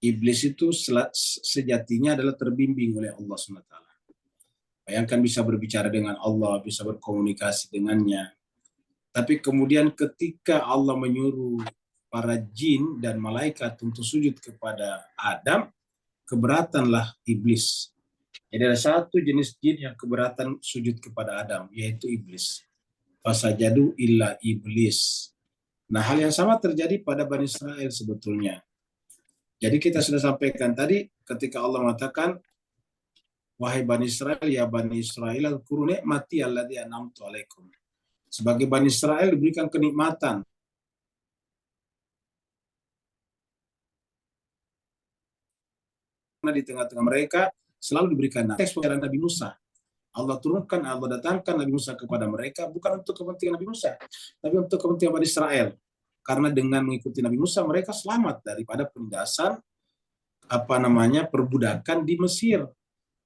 iblis itu sejatinya adalah terbimbing oleh Allah SWT. Bayangkan bisa berbicara dengan Allah, bisa berkomunikasi dengannya. Tapi kemudian ketika Allah menyuruh para jin dan malaikat untuk sujud kepada Adam, keberatanlah iblis. Jadi ada satu jenis jin yang keberatan sujud kepada Adam, yaitu iblis. Fasajadu illa iblis. Nah, hal yang sama terjadi pada Bani Israel sebetulnya. Jadi kita sudah sampaikan tadi ketika Allah mengatakan, wahai Bani Israel, ya Bani Israel, al-kuru ni'mati alladhi an'amtu alaikum. Sebagai Bani Israel diberikan kenikmatan karena di tengah-tengah mereka selalu diberikan teks pengajaran Nabi Musa. Allah turunkan, Allah datangkan Nabi Musa kepada mereka bukan untuk kepentingan Nabi Musa, tapi untuk kepentingan Bani Israel. Karena dengan mengikuti Nabi Musa mereka selamat daripada penindasan perbudakan di Mesir.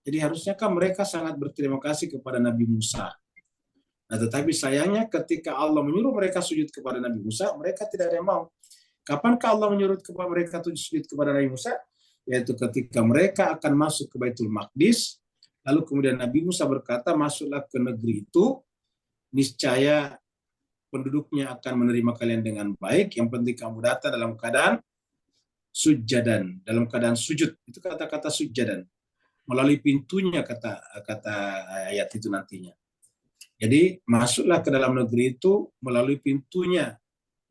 Jadi harusnya kan mereka sangat berterima kasih kepada Nabi Musa. Nah, tetapi sayangnya ketika Allah menyuruh mereka sujud kepada Nabi Musa, mereka tidak ada yang mau. Kapankah Allah menyuruh kepada mereka sujud kepada Nabi Musa? Yaitu ketika mereka akan masuk ke Baitul Maqdis, lalu kemudian Nabi Musa berkata, masuklah ke negeri itu, niscaya penduduknya akan menerima kalian dengan baik, yang penting kamu datang dalam keadaan sujadan, dalam keadaan sujud. Itu kata-kata sujadan. Melalui pintunya kata ayat itu nantinya. Jadi masuklah ke dalam negeri itu melalui pintunya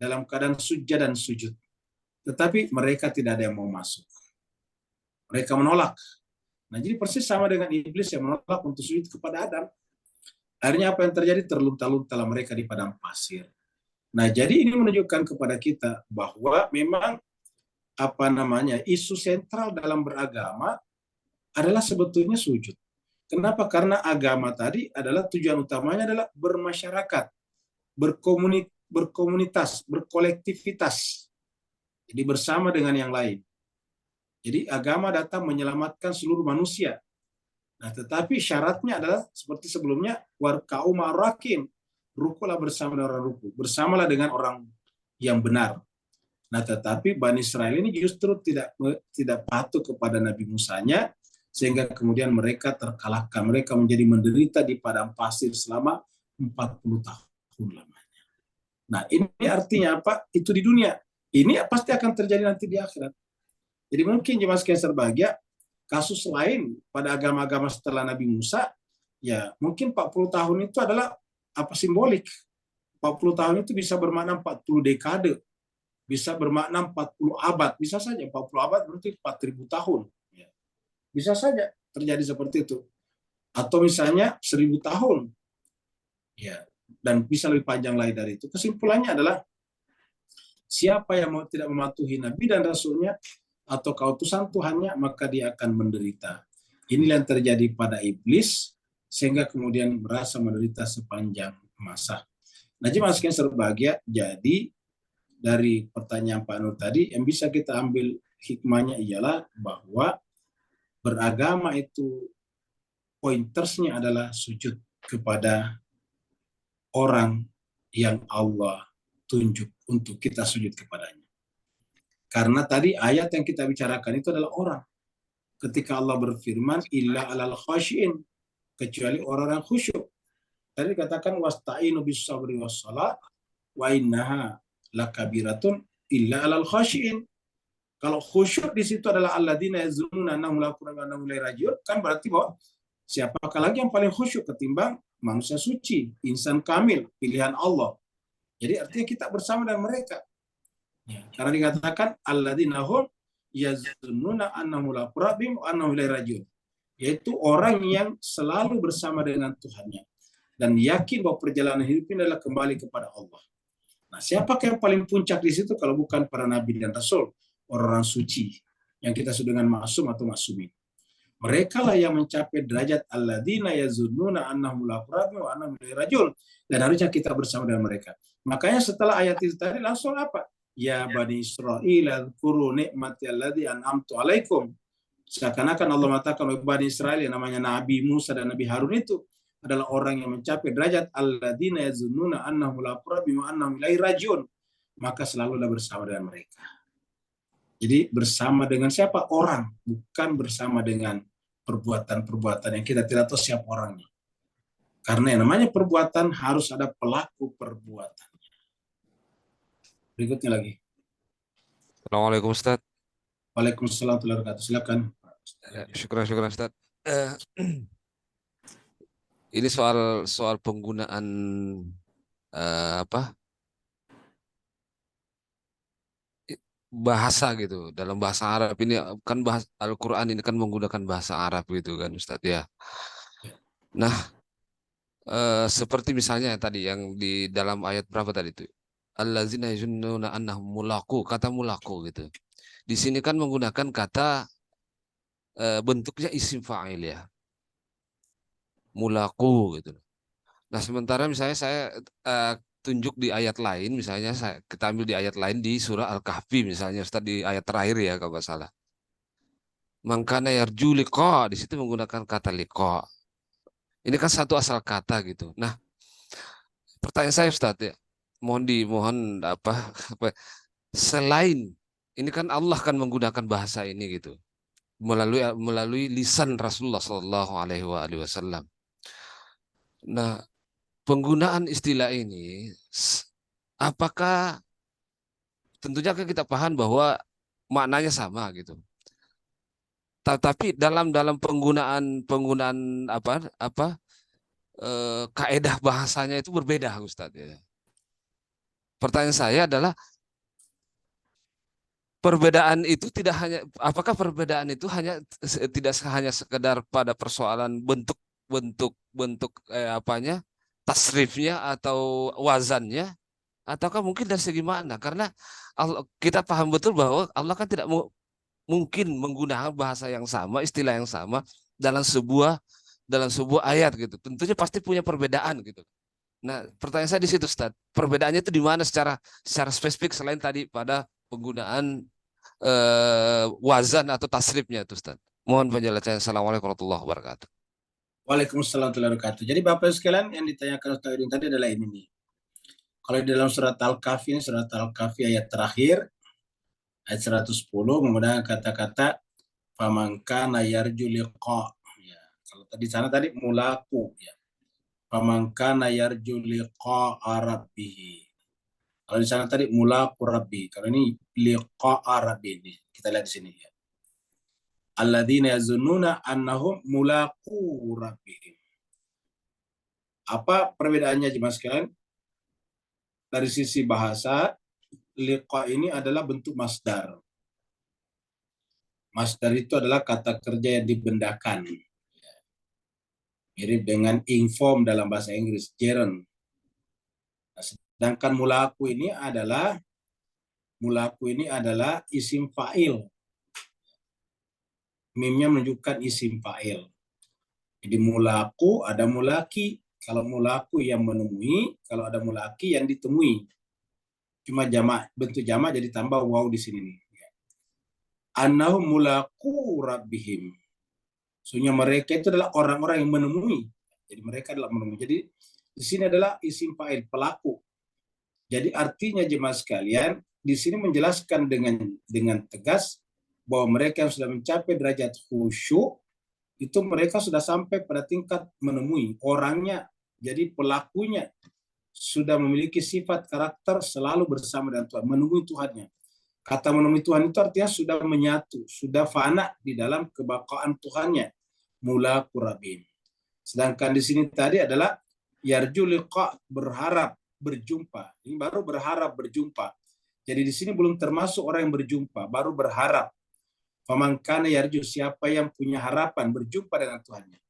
dalam keadaan sujud dan sujud. Tetapi mereka tidak ada yang mau masuk. Mereka menolak. Nah, jadi persis sama dengan iblis yang menolak untuk sujud kepada Adam. Akhirnya apa yang terjadi? Terlunta-luntalah mereka di padang pasir. Nah, jadi ini menunjukkan kepada kita bahwa memang isu sentral dalam beragama adalah sebetulnya sujud. Kenapa? Karena agama tadi adalah tujuan utamanya adalah bermasyarakat, berkomunitas, berkolektivitas. Jadi bersama dengan yang lain. Jadi agama datang menyelamatkan seluruh manusia. Nah, tetapi syaratnya adalah seperti sebelumnya, warka'u ma'rakin, rukulah bersama dengan orang ruku, bersamalah dengan orang yang benar. Nah, tetapi Bani Israel ini justru tidak patuh kepada Nabi Musanya, sehingga kemudian mereka terkalahkan. Mereka menjadi menderita di padang pasir selama 40 tahun lamanya. Nah, ini artinya apa? Itu di dunia. Ini pasti akan terjadi nanti di akhirat. Jadi mungkin jemaah sekalian berbahagia, kasus lain pada agama-agama setelah Nabi Musa, ya mungkin 40 tahun itu adalah simbolik. 40 tahun itu bisa bermakna 40 dekade, bisa bermakna 40 abad, bisa saja 40 abad berarti 4.000 tahun. Bisa saja terjadi seperti itu. Atau misalnya 1.000 tahun. Ya, dan bisa lebih panjang lagi dari itu. Kesimpulannya adalah siapa yang tidak mematuhi Nabi dan Rasulnya atau keutusan Tuhannya, maka dia akan menderita. Inilah yang terjadi pada iblis, sehingga kemudian merasa menderita sepanjang masa. Nah, jemaah sekalian berbahagia, jadi dari pertanyaan Pak Nur tadi, yang bisa kita ambil hikmahnya ialah bahwa beragama itu pointersnya adalah sujud kepada orang yang Allah tunjuk untuk kita sujud kepadanya. Karena tadi ayat yang kita bicarakan itu adalah orang. Ketika Allah berfirman, illa alal khasyin, kecuali orang yang khusyuk. Tadi dikatakan wasta'inu bis sabri was salat wa innaha lakabiratun illa alal khasyin. Kalau khusyuk di situ adalah alladzina yazunnuna annahum la yaquluna la rajiun, kan berarti bahwa siapakah lagi yang paling khusyuk ketimbang manusia suci, insan kamil, pilihan Allah. Jadi artinya kita bersama dengan mereka. Ya, karena dikatakan alladzina hum yazunnuna annahum la yaquluna wa annahum la rajiun. Yaitu orang yang selalu bersama dengan Tuhannya dan yakin bahwa perjalanan hidup ini adalah kembali kepada Allah. Nah, siapakah yang paling puncak di situ kalau bukan para nabi dan rasul? Orang-orang suci yang kita sebut dengan maksum atau maksumin. Mereka lah yang mencapai derajat alladzina yazunnuna annahum la yaquluna wa annahum la rajiun, dan harusnya kita bersama dengan mereka. Makanya setelah ayat itu tadi langsung apa? Ya Bani Israil dzkuru ni'mati allati an'amtu alaikum. Seakan-akan Allah mengatakan oleh Bani Israel yang namanya Nabi Musa dan Nabi Harun itu adalah orang yang mencapai derajat alladzina yazunnuna annahum la yaquluna wa annahum la rajiun. Maka selalulah bersama dengan mereka. Jadi bersama dengan siapa? Orang, bukan bersama dengan perbuatan-perbuatan yang kita tidak tahu siapa orangnya. Karena yang namanya perbuatan harus ada pelaku perbuatannya. Berikutnya lagi. Assalamualaikum Ustaz. Waalaikumsalam warahmatullahi wabarakatuh. Silakan. Syukur Ustaz. Ini soal penggunaan bahasa gitu dalam bahasa Arab ini kan Al-Qur'an ini kan menggunakan bahasa Arab gitu kan Ustadz ya. Nah, seperti misalnya tadi yang di dalam ayat berapa tadi itu? Allazina yazunnuna annahum mulaqu, kata mulaqu gitu. Di sini kan menggunakan kata bentuknya isim fa'il ya. Mulaku gitu. Nah, sementara misalnya saya tunjuk di ayat lain, misalnya kita ambil di ayat lain di surah Al-Kahfi misalnya, Ustaz, di ayat terakhir ya kalau nggak salah. Mangkana yarju liqa, di situ menggunakan kata liqa. Ini kan satu asal kata gitu. Nah, pertanyaan saya Ustaz ya, mohon selain ini kan Allah kan menggunakan bahasa ini gitu melalui lisan Rasulullah Shallallahu Alaihi Wasallam. Nah, penggunaan istilah ini, apakah tentunya kan kita paham bahwa maknanya sama gitu. Tapi dalam penggunaan kaedah bahasanya itu berbeda, Ustadz. Ya. Pertanyaan saya adalah perbedaan itu tidak hanya, apakah perbedaan itu tidak hanya sekedar pada persoalan bentuk tasrifnya atau wazannya, ataukah mungkin dari segi makna? Karena kita paham betul bahwa Allah kan tidak mungkin menggunakan bahasa yang sama, istilah yang sama dalam sebuah ayat gitu. Tentunya pasti punya perbedaan gitu. Nah, pertanyaan saya di situ, Ustaz. Perbedaannya itu di mana secara spesifik selain tadi pada penggunaan wazan atau tasrifnya itu, Ustaz. Mohon penjelasan. Assalamualaikum warahmatullahi wabarakatuh. Waalaikumsalam warahmatullahi wabarakatuh. Jadi Bapak sekalian yang ditanyakan Ustaz Udin tadi adalah ini nih. Kalau di dalam surat Al-Kahfi, ayat terakhir, ayat 110 menggunakan kata-kata famangkana yarju liqa. Ya. Kalau tadi sana tadi mulaku ya. Famangkana yarju liqa rabbih. Kalau di sana tadi mulaku rabbi. Kalau ini liqa rabbi ini. Kita lihat di sini ya. Alladzina yazunnuna annahum mulaku rabbihim. Apa perbedaannya jemaah sekalian? Dari sisi bahasa, liqa ini adalah bentuk masdar. Masdar itu adalah kata kerja yang dibendakan. Mirip dengan inform dalam bahasa Inggris, gerund. Nah, sedangkan mulaku ini adalah isim fa'il. Mimnya menunjukkan isim fa'il. Jadi mulaku ada mulaki. Kalau mulaku yang menemui, kalau ada mulaki yang ditemui. Cuma jamak, bentuk jamak jadi tambah waw di sini nih. Annahum mulaku rabbihim. Sesungguhnya mereka itu adalah orang-orang yang menemui. Jadi mereka adalah menemui. Jadi di sini adalah isim fa'il, pelaku. Jadi artinya jemaah sekalian, di sini menjelaskan dengan tegas bahwa mereka yang sudah mencapai derajat khusyuk itu mereka sudah sampai pada tingkat menemui orangnya. Jadi pelakunya sudah memiliki sifat karakter selalu bersama dengan Tuhan, menemui Tuhannya. Kata menemui Tuhan itu artinya sudah menyatu, sudah fana di dalam kebakaan Tuhannya. Mula kurabin. Sedangkan di sini tadi adalah yarju liqa, berharap berjumpa. Ini baru berharap berjumpa. Jadi di sini belum termasuk orang yang berjumpa, baru berharap. Faman kana yarju, siapa yang punya harapan berjumpa dengan Tuhannya.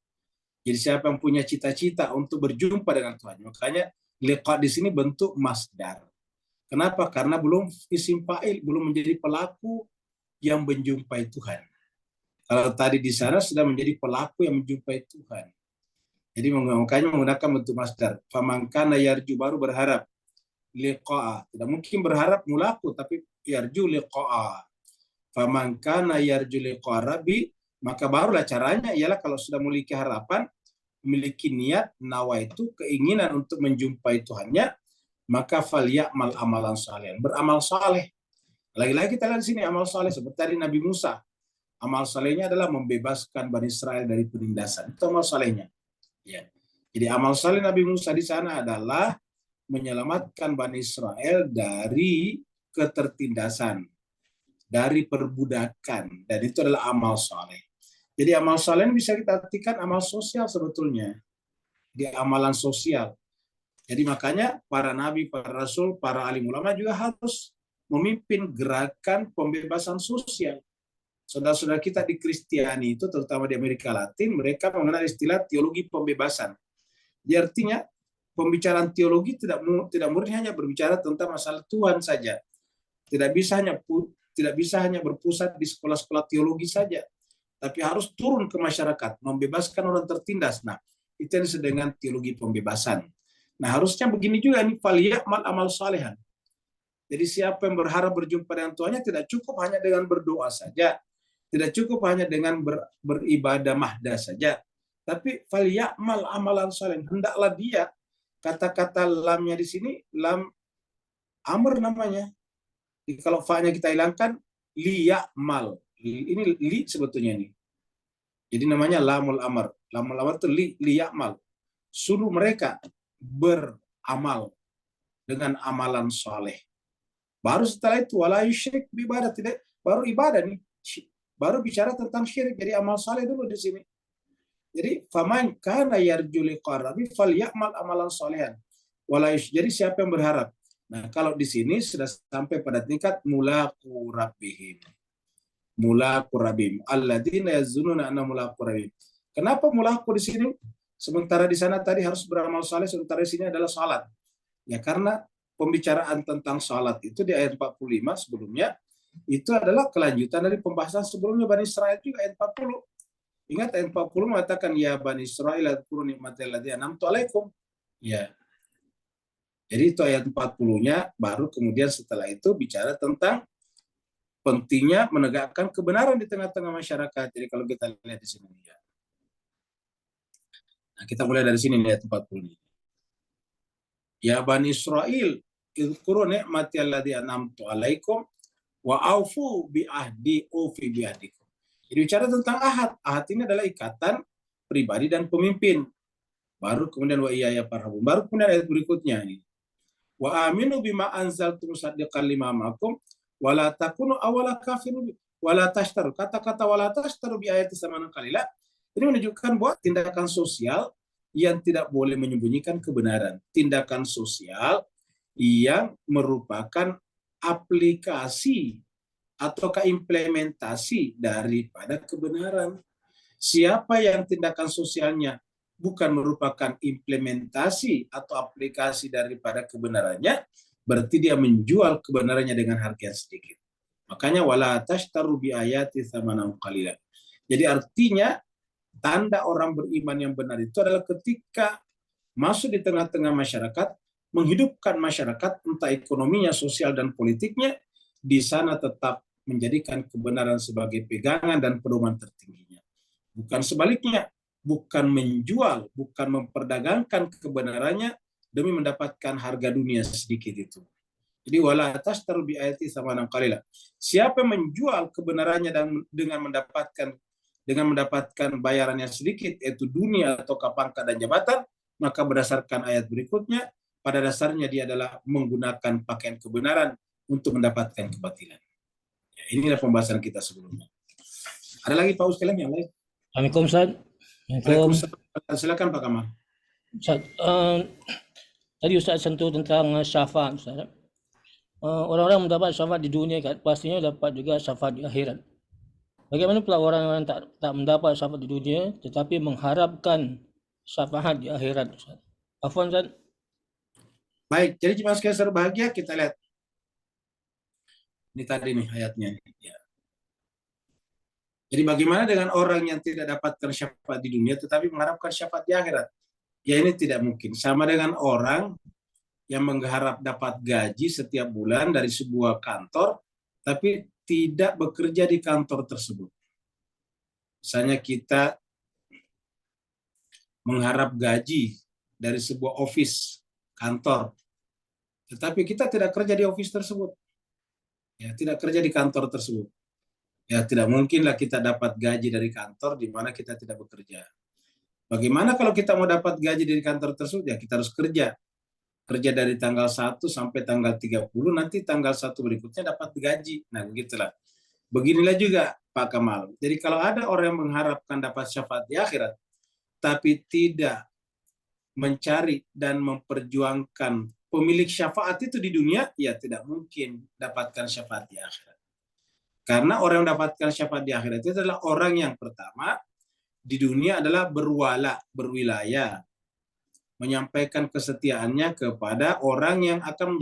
Jadi siapa yang punya cita-cita untuk berjumpa dengan Tuhan. Makanya liqa di sini bentuk masdar. Kenapa? Karena belum isim fa'il, belum menjadi pelaku yang menjumpai Tuhan. Kalau tadi di sana sudah menjadi pelaku yang menjumpai Tuhan. Jadi makanya menggunakan bentuk masdar. Faman kana yarju, baru berharap. Liqa'a. Tidak mungkin berharap mulaku, tapi yarju liqa'a. Faman kana yarju liqa'a rabbi, maka barulah caranya ialah kalau sudah memiliki harapan, memiliki niat, nawaitu, keinginan untuk menjumpai Tuhannya, maka falyamal amalan saleh, beramal saleh. Lagi-lagi kita lihat di sini amal saleh seperti tadi Nabi Musa. Amal salehnya adalah membebaskan Bani Israel dari penindasan. Itu amal salehnya. Ya. Jadi amal saleh Nabi Musa di sana adalah menyelamatkan Bani Israel dari ketertindasan, dari perbudakan, dan itu adalah amal saleh. Jadi amal saleh bisa kita artikan amal sosial sebetulnya. Di amalan sosial. Jadi makanya para nabi, para rasul, para alim ulama juga harus memimpin gerakan pembebasan sosial. Saudara-saudara kita di Kristiani itu, terutama di Amerika Latin, mereka mengenal istilah teologi pembebasan. Jadi artinya pembicaraan teologi tidak murni hanya berbicara tentang masalah Tuhan saja. Tidak bisa hanya berpusat di sekolah-sekolah teologi saja. tapi harus turun ke masyarakat, membebaskan orang tertindas. Nah, itu yang disebut dengan teologi pembebasan. Nah, harusnya begini juga nih, falyamal amal salihan. Jadi siapa yang berharap berjumpa dengan Tuhannya tidak cukup hanya dengan berdoa saja, tidak cukup hanya dengan beribadah mahdah saja, tapi falyamal amalan salihan. Hendaklah dia, kata-kata lamnya di sini lam amr namanya. Jadi kalau fa-nya kita hilangkan, liyamal. Ini li sebetulnya ini. Jadi namanya lamul amr. Lamul amr itu liyamal. Suruh mereka beramal dengan amalan soleh. Baru setelah itu wala yusyrik bi ibadah, tidak baru ibadah nih. Baru bicara tentang syirik. Jadi amal soleh dulu di sini. Jadi faman kana yarju liqa rabbi falyamal amalan solehan. Jadi siapa yang berharap? Nah, kalau di sini sudah sampai pada tingkat mulaqu rabbihim. Mulaqu rabbihim. Alladzina yazunnuna anna mulaqu rabbihim. Kenapa mulaqu di sini? Sementara di sana tadi harus beramal saleh, sementara di sini adalah salat. Ya, karena pembicaraan tentang salat itu di ayat 45 sebelumnya itu adalah kelanjutan dari pembahasan sebelumnya Bani Israil juga ayat 40. Ingat ayat 40 mengatakan ya Bani Israil adkuru nikmatal ladzina an'amtu alaikum. Ya. Jadi itu ayat 40-nya, baru kemudian setelah itu bicara tentang pentingnya menegakkan kebenaran di tengah-tengah masyarakat. Jadi kalau kita lihat di sini ya. Nah, kita mulai dari sini ayat 40 ini. Ya Bani Israil idkuru nikmati alladzina an'amtu alaikum wa aufu bi ahdi ufi bi ahdikum. Jadi bicara tentang ahad. Ahad ini adalah ikatan pribadi dan pemimpin. Baru kemudian wa iyaya farhabun. Baru kemudian ayat berikutnya ini. Wa aminu bima anzaltu musaddiqan lima ma'akum wa la takunu awwala kafirin wa la tashtaru. Kata-kata wa la tashtaru bi ayati samanan qalila ini menunjukkan bahwa tindakan sosial yang tidak boleh menyembunyikan kebenaran. Tindakan sosial yang merupakan aplikasi ataukah implementasi daripada kebenaran. Siapa yang tindakan sosialnya bukan merupakan implementasi atau aplikasi daripada kebenarannya, berarti dia menjual kebenarannya dengan harga yang sedikit. Makanya wala tashtaru bi ayati tsamanan qalila. Jadi artinya tanda orang beriman yang benar itu adalah ketika masuk di tengah-tengah masyarakat, menghidupkan masyarakat, entah ekonominya, sosial, dan politiknya, di sana tetap menjadikan kebenaran sebagai pegangan dan pedoman tertingginya. Bukan sebaliknya, bukan menjual, bukan memperdagangkan kebenarannya demi mendapatkan harga dunia sedikit itu. Jadi wala tashtaru bi ayati tsamanan qalila. Siapa yang menjual kebenarannya dan dengan mendapatkan bayaran yang sedikit, yaitu dunia atau pangkat dan jabatan, maka berdasarkan ayat berikutnya, pada dasarnya dia adalah menggunakan pakaian kebenaran untuk mendapatkan kebatilan. Ya, inilah pembahasan kita sebelumnya. Ada lagi Pak Ustaz yang lain? Assalamualaikum Ustaz. Waalaikumsalam. Silakan Pak Kamal. Ustaz, tadi Ustaz sentuh tentang syafaat Ustaz. Orang-orang mendapat syafaat di dunia kan, pastinya dapat juga syafaat di akhirat. Bagaimana pula orang-orang tak mendapat syafaat di dunia tetapi mengharapkan syafaat di akhirat Ustaz? Afwan Ustaz. Baik, jadi jemaah sekalian berbahagia, kita lihat. Ini tadi nih ayatnya. Ya. Jadi bagaimana dengan orang yang tidak dapatkan syafaat di dunia tetapi mengharapkan syafaat di akhirat? Ya ini tidak mungkin. Sama dengan orang yang mengharap dapat gaji setiap bulan dari sebuah kantor tapi tidak bekerja di kantor tersebut. Misalnya kita mengharap gaji dari sebuah office kantor, tetapi kita tidak kerja di office tersebut. Ya, tidak kerja di kantor tersebut. Ya, tidak mungkinlah kita dapat gaji dari kantor di mana kita tidak bekerja. Bagaimana kalau kita mau dapat gaji dari kantor tersebut? Ya, kita harus kerja. Kerja dari tanggal 1 sampai tanggal 30, nanti tanggal 1 berikutnya dapat gaji. Nah, begitulah. Beginilah juga Pak Kamal. Jadi kalau ada orang yang mengharapkan dapat syafaat di akhirat, tapi tidak mencari dan memperjuangkan pemilik syafaat itu di dunia, ya tidak mungkin dapatkan syafaat di akhirat. Karena orang yang dapatkan syafaat di akhirat itu adalah orang yang pertama di dunia adalah berwilayah, menyampaikan kesetiaannya kepada orang yang akan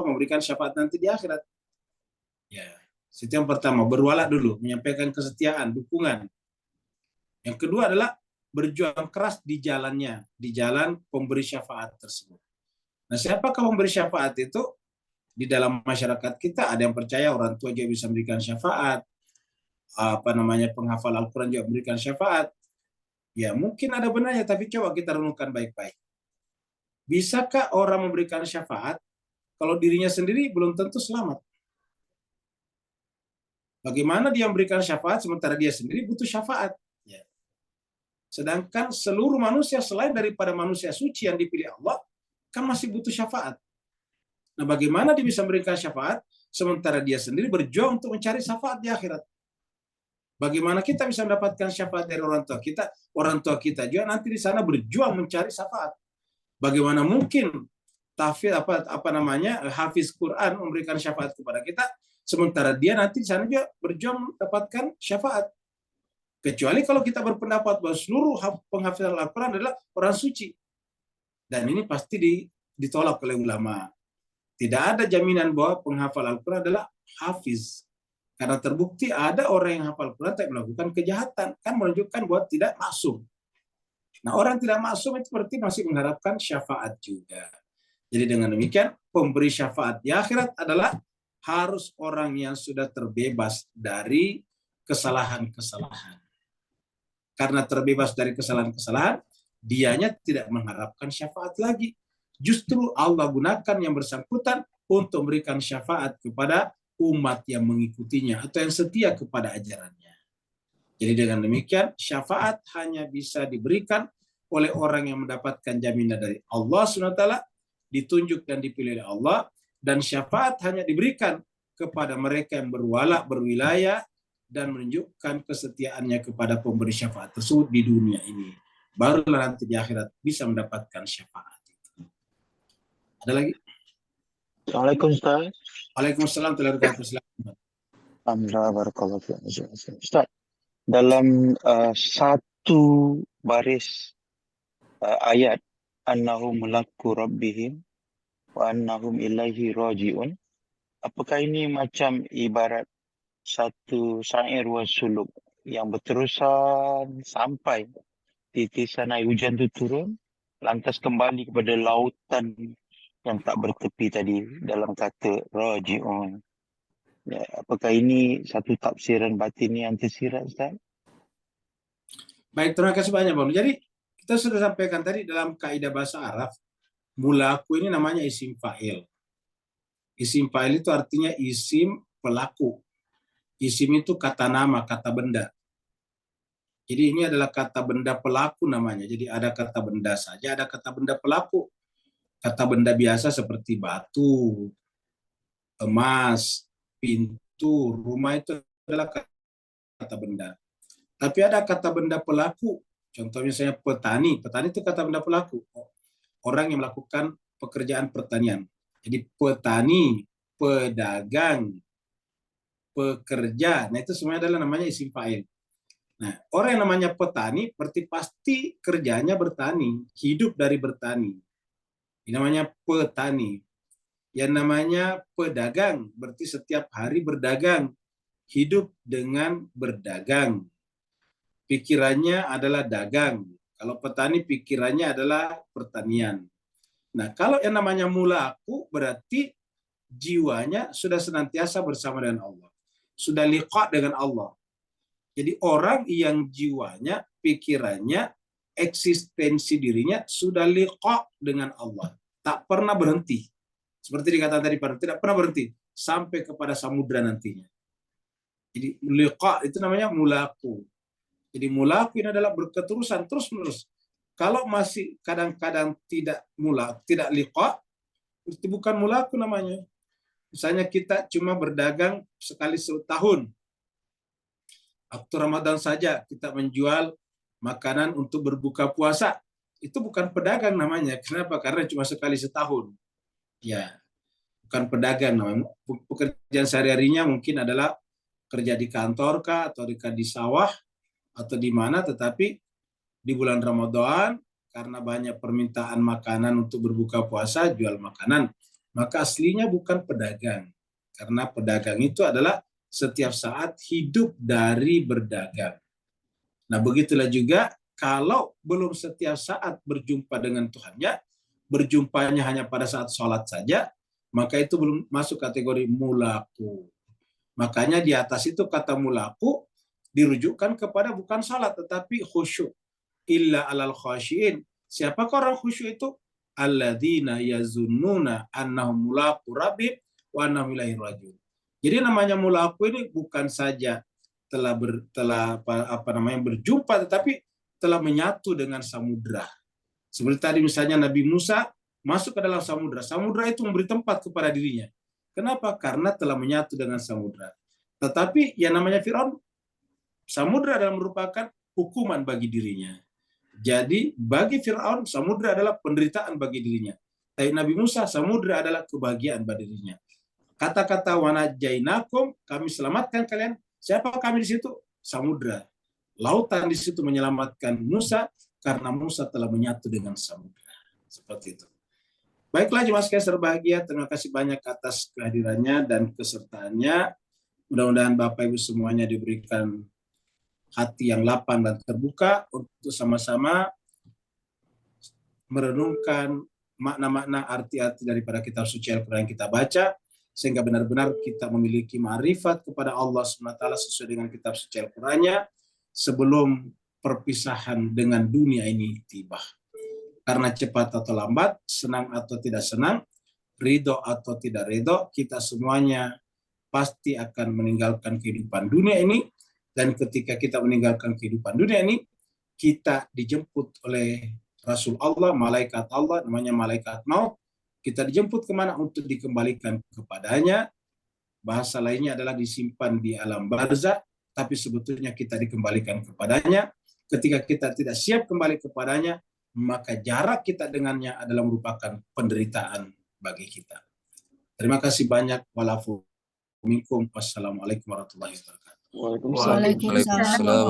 memberikan syafaat nanti di akhirat. Ya. Itu yang pertama, berwala dulu, menyampaikan kesetiaan, dukungan. Yang kedua adalah berjuang keras di jalannya, di jalan pemberi syafaat tersebut. Nah, siapakah pemberi syafaat itu? Di dalam masyarakat kita ada yang percaya orang tua juga bisa memberikan syafaat, penghafal Al-Quran juga memberikan syafaat. Ya, mungkin ada benarnya, tapi coba kita renungkan baik-baik. Bisakah orang memberikan syafaat kalau dirinya sendiri belum tentu selamat? Bagaimana dia memberikan syafaat sementara dia sendiri butuh syafaat? Ya. Sedangkan seluruh manusia selain daripada manusia suci yang dipilih Allah, kan masih butuh syafaat. Nah, bagaimana dia bisa memberikan syafaat sementara dia sendiri berjuang untuk mencari syafaat di akhirat? Bagaimana kita bisa mendapatkan syafaat dari orang tua kita? Orang tua kita juga nanti di sana berjuang mencari syafaat. Bagaimana mungkin hafiz Quran memberikan syafaat kepada kita sementara dia nanti di sana juga berjuang mendapatkan syafaat? Kecuali kalau kita berpendapat bahwa seluruh penghafal Al-Quran adalah orang suci. Dan ini pasti ditolak oleh ulama. Tidak ada jaminan bahwa penghafal Al-Quran adalah hafiz. Karena terbukti ada orang yang hafal Al-Quran tapi melakukan kejahatan. Kan menunjukkan bahwa tidak maksum. Nah, orang tidak maksum itu berarti masih mengharapkan syafaat juga. Jadi dengan demikian, pemberi syafaat di akhirat adalah harus orang yang sudah terbebas dari kesalahan-kesalahan. Karena terbebas dari kesalahan-kesalahan, dianya tidak mengharapkan syafaat lagi. Justru Allah gunakan yang bersangkutan untuk memberikan syafaat kepada umat yang mengikutinya atau yang setia kepada ajarannya. Jadi dengan demikian, syafaat hanya bisa diberikan oleh orang yang mendapatkan jaminan dari Allah SWT, ditunjuk dan dipilih oleh Allah, dan syafaat hanya diberikan kepada mereka yang berwala, berwilayah, dan menunjukkan kesetiaannya kepada pemberi syafaat tersebut di dunia ini. Barulah nanti di akhirat bisa mendapatkan syafaat. Ada lagi? Assalamualaikum Ustaz. Waalaikumsalam warahmatullahi wabarakatuh. Alhamdulillah, barakallahu fiikum. Ustaz, dalam satu baris ayat annahum mulaqqu rabbihim wa annahum ilaihi raji'un, apakah ini macam ibarat satu syair wa suluk yang berterusan sampai titisan air hujan itu turun lantas kembali kepada lautan yang tak bertepi tadi dalam kata raji'un? Ya, apakah ini satu tafsiran batin yang tersirat, Ustaz? Baik, terima kasih banyak, Bang. Jadi, kita sudah sampaikan tadi dalam kaidah bahasa Arab, mulaku ini namanya isim fa'il. Isim fa'il itu artinya isim pelaku. Isim itu kata nama, kata benda. Jadi ini adalah kata benda pelaku namanya. Jadi ada kata benda saja, ada kata benda pelaku. Kata benda biasa seperti batu, emas, pintu, rumah itu adalah kata benda. Tapi ada kata benda pelaku. Contohnya misalnya petani. Petani itu kata benda pelaku. Orang yang melakukan pekerjaan pertanian. Jadi petani, pedagang, pekerja. Nah, itu semuanya adalah namanya isim fa'il. Nah, orang yang namanya petani berarti pasti kerjanya bertani, hidup dari bertani. Ini namanya petani. Yang namanya pedagang berarti setiap hari berdagang, hidup dengan berdagang. Pikirannya adalah dagang. Kalau petani pikirannya adalah pertanian. Nah, kalau yang namanya mulaku berarti jiwanya sudah senantiasa bersama dengan Allah. Sudah liqa dengan Allah. Jadi orang yang jiwanya, pikirannya, eksistensi dirinya sudah liqa dengan Allah. Tak pernah berhenti. Seperti dikatakan tadi, tidak pernah berhenti. Sampai kepada samudra nantinya. Jadi liqa itu namanya mulaku. Jadi mulaku ini adalah berketerusan, terus-menerus. Kalau masih kadang-kadang tidak liqa, itu bukan mulaku namanya. Misalnya kita cuma berdagang sekali setahun. Waktu Ramadan saja kita menjual makanan untuk berbuka puasa. Itu bukan pedagang namanya. Kenapa? Karena cuma sekali setahun. Ya, bukan pedagang namanya. Pekerjaan sehari-harinya mungkin adalah kerja di kantor kah, atau di sawah, atau di mana. Tetapi di bulan Ramadan, karena banyak permintaan makanan untuk berbuka puasa, jual makanan. Maka aslinya bukan pedagang. Karena pedagang itu adalah setiap saat hidup dari berdagang. Nah, begitulah juga kalau belum setiap saat berjumpa dengan Tuhannya, berjumpanya hanya pada saat sholat saja, maka itu belum masuk kategori mulaku. Makanya di atas itu kata mulaku dirujukkan kepada bukan sholat, tetapi khusyuk. Illa alal khasyiin. Siapakah orang khusyuk itu? Alladzina yazunnuna annahum mulaqu rabbihim wa annahum ilaihi raji'un. Jadi namanya mulaku ini bukan saja telah berjumpa, tetapi telah menyatu dengan samudra. Seperti tadi misalnya Nabi Musa masuk ke dalam samudra. Samudra itu memberi tempat kepada dirinya. Kenapa? Karena telah menyatu dengan samudra. Tetapi yang namanya Firaun, samudra adalah merupakan hukuman bagi dirinya. Jadi bagi Firaun, samudra adalah penderitaan bagi dirinya. Tapi Nabi Musa, samudra adalah kebahagiaan bagi dirinya. Kata-kata wanajainakum, kami selamatkan kalian. Siapa kami di situ? Samudra. Lautan di situ menyelamatkan Musa karena Musa telah menyatu dengan samudra. Seperti itu. Baiklah jemaah sekalian berbahagia, terima kasih banyak atas kehadirannya dan kesertaannya. Mudah-mudahan Bapak Ibu semuanya diberikan hati yang lapang dan terbuka untuk sama-sama merenungkan makna-makna arti-arti daripada kitab suci Al-Quran yang kita baca, sehingga benar-benar kita memiliki ma'rifat kepada Allah SWT sesuai dengan kitab suci Al-Qurannya sebelum perpisahan dengan dunia ini tiba. Karena cepat atau lambat, senang atau tidak senang, ridho atau tidak ridho, kita semuanya pasti akan meninggalkan kehidupan dunia ini. Dan ketika kita meninggalkan kehidupan dunia ini, kita dijemput oleh Rasul Allah, malaikat Allah, namanya malaikat maut. Kita dijemput kemana? Untuk dikembalikan kepadanya. Bahasa lainnya adalah disimpan di alam barzah, tapi sebetulnya kita dikembalikan kepadanya. Ketika kita tidak siap kembali kepadanya, maka jarak kita dengannya adalah merupakan penderitaan bagi kita. Terima kasih banyak. Walafu minkum. Wassalamualaikum warahmatullahi wabarakatuh. Waalaikumsalam. Waalaikumsalam.